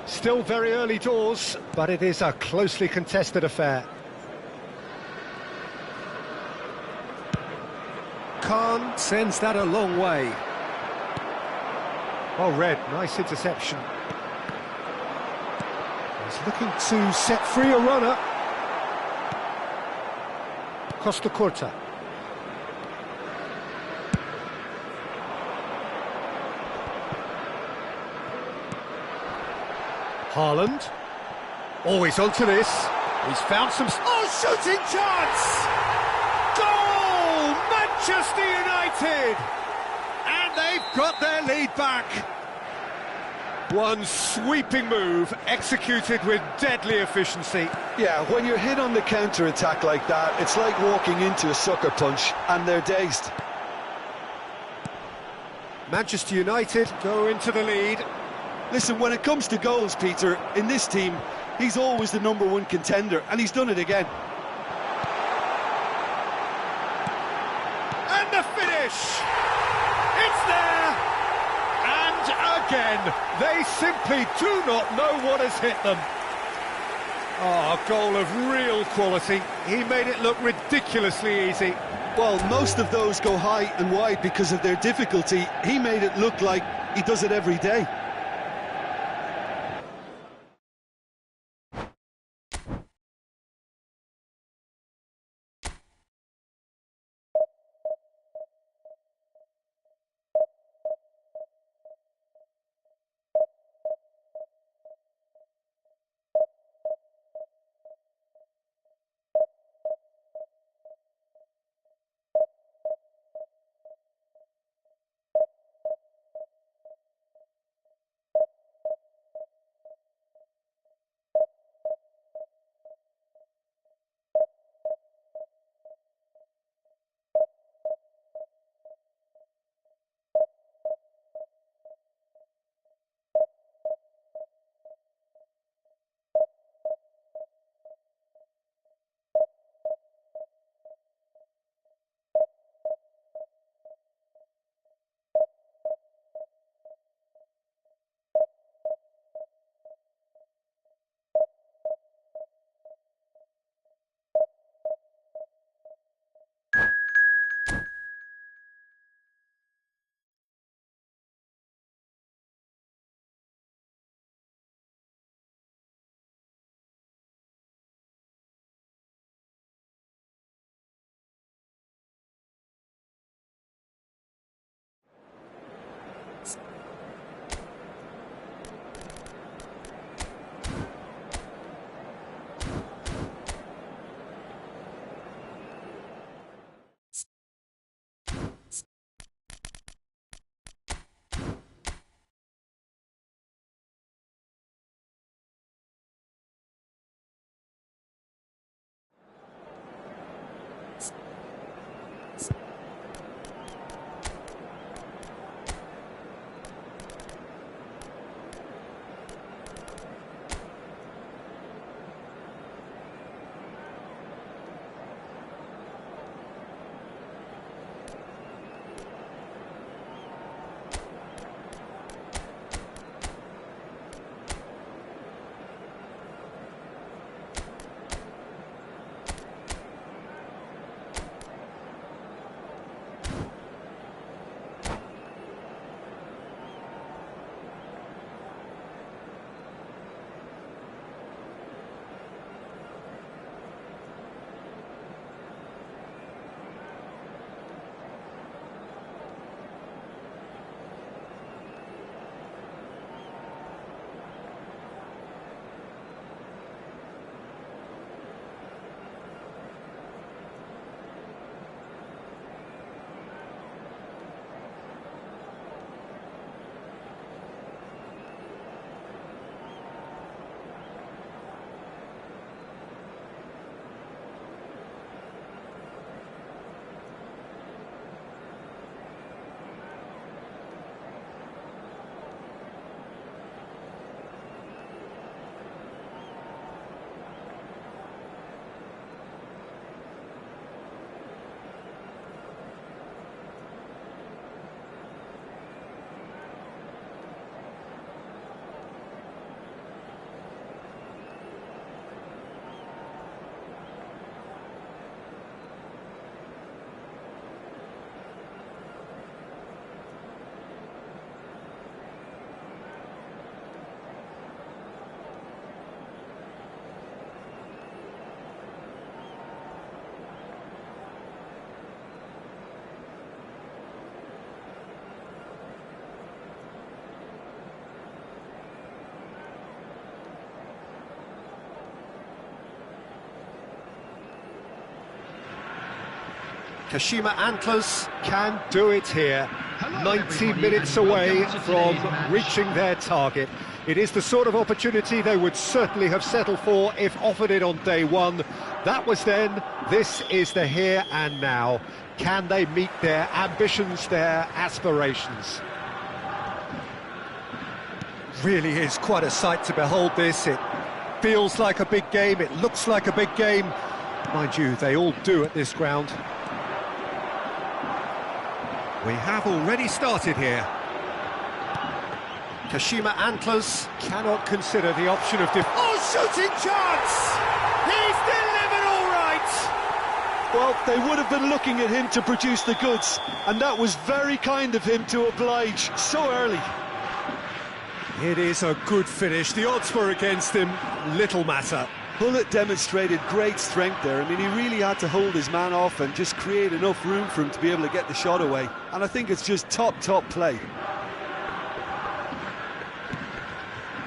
Still very early doors, but it is a closely contested affair. Khan sends that a long way. Oh, Red, nice interception. He's looking to set free a runner. Costa Curta. Haaland. Always onto this. He's found some... Oh, shooting chance! Goal! Manchester United! And they've got their lead back. One sweeping move, executed with deadly efficiency. Yeah, when you're hit on the counter-attack like that, it's like walking into a sucker punch, and they're dazed. Manchester United go into the lead. Listen, when it comes to goals, Peter, in this team, he's always the #1 contender, and he's done it again. And the finish! It's there! And again, they simply do not know what has hit them. Oh, a goal of real quality. He made it look ridiculously easy. Well, most of those go high and wide because of their difficulty. He made it look like he does it every day. Kashima Antlers can do it here. 90 minutes away from reaching their target. It is the sort of opportunity they would certainly have settled for if offered it on day one. That was then, this is the here and now. Can they meet their ambitions, their aspirations? Really is quite a sight to behold this. It feels like a big game, it looks like a big game. Mind you, they all do at this ground. We have already started here. Kashima Antlers cannot consider the option of Oh, shooting chance! He's delivered all right! Well, they would have been looking at him to produce the goods, and that was very kind of him to oblige so early. It is a good finish. The odds were against him. Little matter. Bullet demonstrated great strength there. I mean, he really had to hold his man off and just create enough room for him to be able to get the shot away. And I think it's just top play.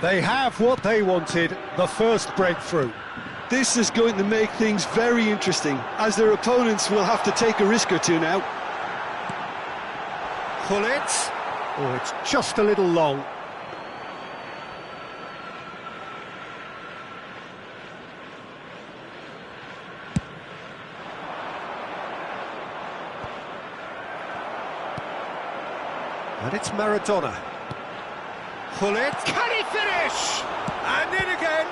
They have what they wanted, the first breakthrough. This is going to make things very interesting, as their opponents will have to take a risk or two now. Pull it. Oh, it's just a little long. And it's Maradona. Pull it. Can he finish? And in again.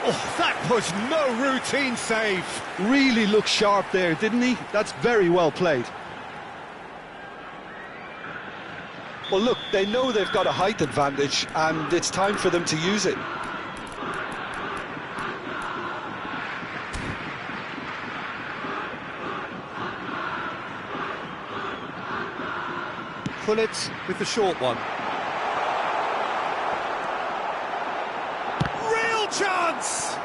Oh, that was no routine save. Really looked sharp there, didn't he? That's very well played. Well, look, they know they've got a height advantage, and it's time for them to use it. Pull it with the short one. Real chance!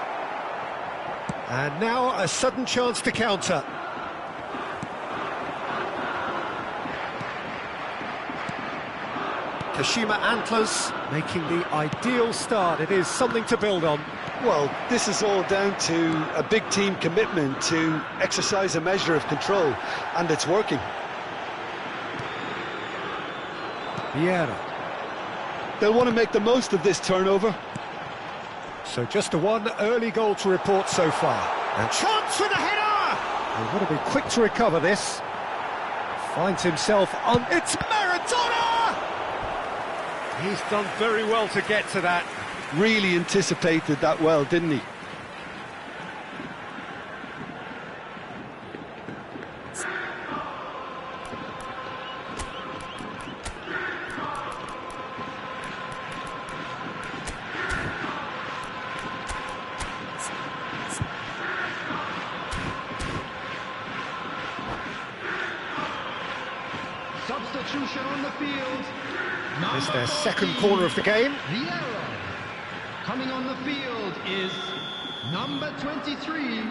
And now a sudden chance to counter. Kashima Antlers making the ideal start. It is something to build on. Well, this is all down to a big team commitment to exercise a measure of control, and it's working. Vieira. They'll want to make the most of this turnover. So just the one early goal to report so far. And Chance for the header! they want to be quick to recover this. Finds himself on... It's Maradona! He's done very well to get to that. Really anticipated that well, didn't he? Substitution on the field. It's their second corner of the game. Vieira. Coming on the field is number 23,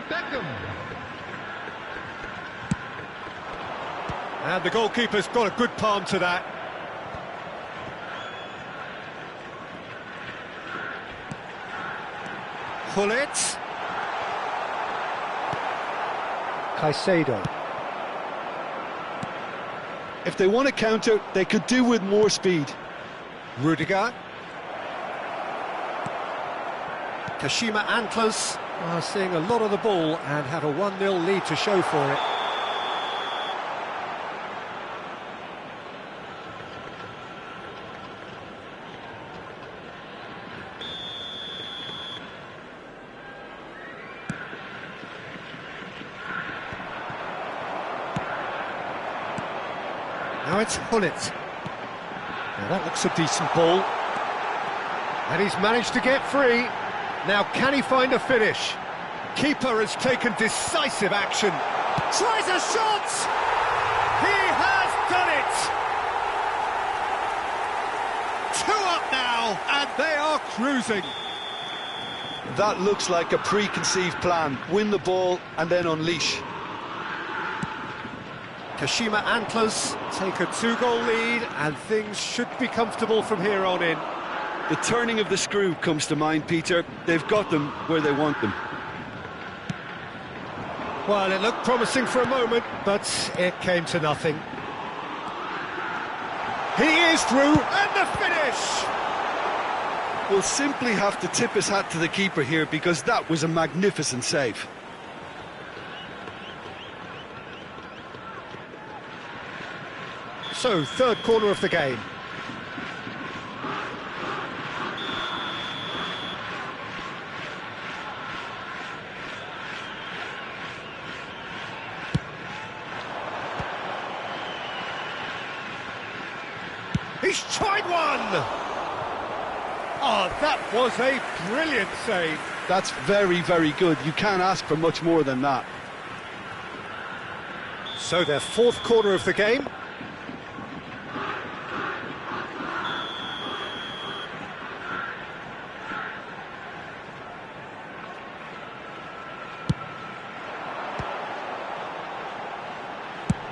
Beckham. And the goalkeeper's got a good palm to that. Pull it. Caicedo. If they want to counter, they could do with more speed. Rudiger. Kashima Antlers are seeing a lot of the ball and have a 1-0 lead to show for it. Now it's Hullet. Now that looks a decent ball. And he's managed to get free. Now can he find a finish? Keeper has taken decisive action. Tries a shot! He has done it! 2 up now, and they are cruising. That looks like a preconceived plan. Win the ball and then unleash. Kashima Antlers take a 2-goal lead and things should be comfortable from here on in. The turning of the screw comes to mind, Peter. They've got them where they want them. Well, it looked promising for a moment, but it came to nothing. He is through, and the finish! We'll simply have to tip his hat to the keeper here, because that was a magnificent save. So, third corner of the game. He's tried one! Oh, that was a brilliant save. That's very, very good. You can't ask for much more than that. So their fourth corner of the game.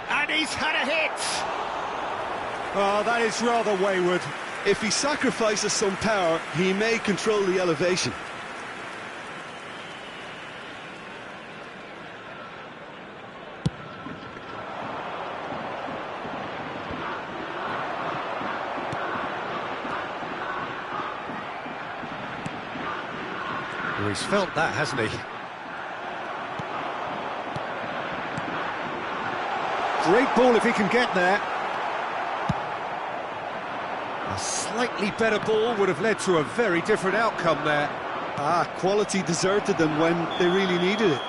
And he's had a hit! Oh, that is rather wayward. If he sacrifices some power, he may control the elevation. Well, he's felt that, hasn't he? Great ball if he can get there. A slightly better ball would have led to a very different outcome there. Quality deserted them when they really needed it.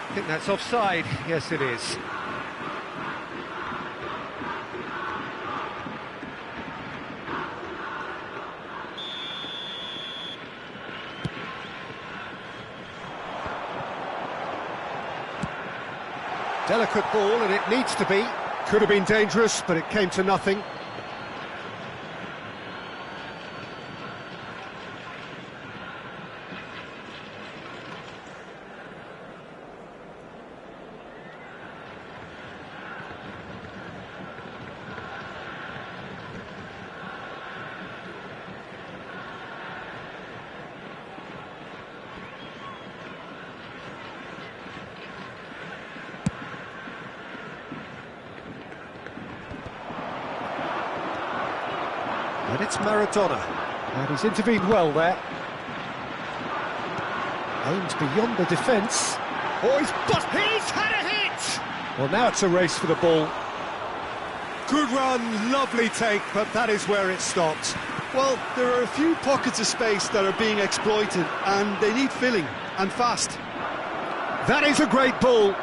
I think that's offside. Yes, it is. Delicate ball, and it needs to be. Could have been dangerous, but it came to nothing. And it's Maradona, and he's intervened well there. Aims beyond the defence. Oh, he's had a hit! Well, now it's a race for the ball. Good run, lovely take, but that is where it stopped. Well, there are a few pockets of space that are being exploited, and they need filling, and fast. That is a great ball.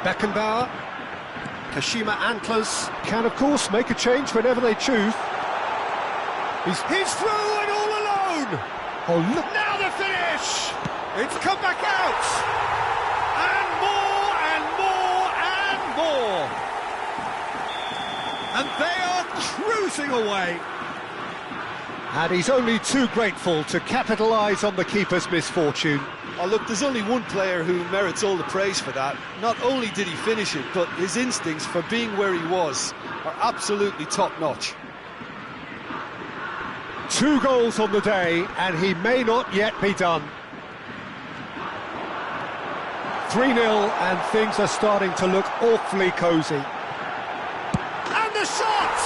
Beckenbauer. Kashima Antlers can, of course, make a change whenever they choose. He's through and all alone! Oh, look! Now the finish! It's come back out! And more, and more, and more! And they are cruising away! And he's only too grateful to capitalise on the keeper's misfortune. Oh, look, there's only one player who merits all the praise for that. Not only did he finish it, but his instincts for being where he was are absolutely top-notch. 2 goals on the day, and he may not yet be done. 3-0, and things are starting to look awfully cosy. And the shot!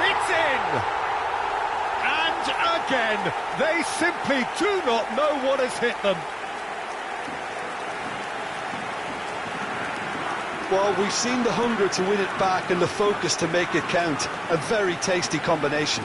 It's in! And again, they simply do not know what has hit them. Well, we've seen the hunger to win it back and the focus to make it count. A very tasty combination.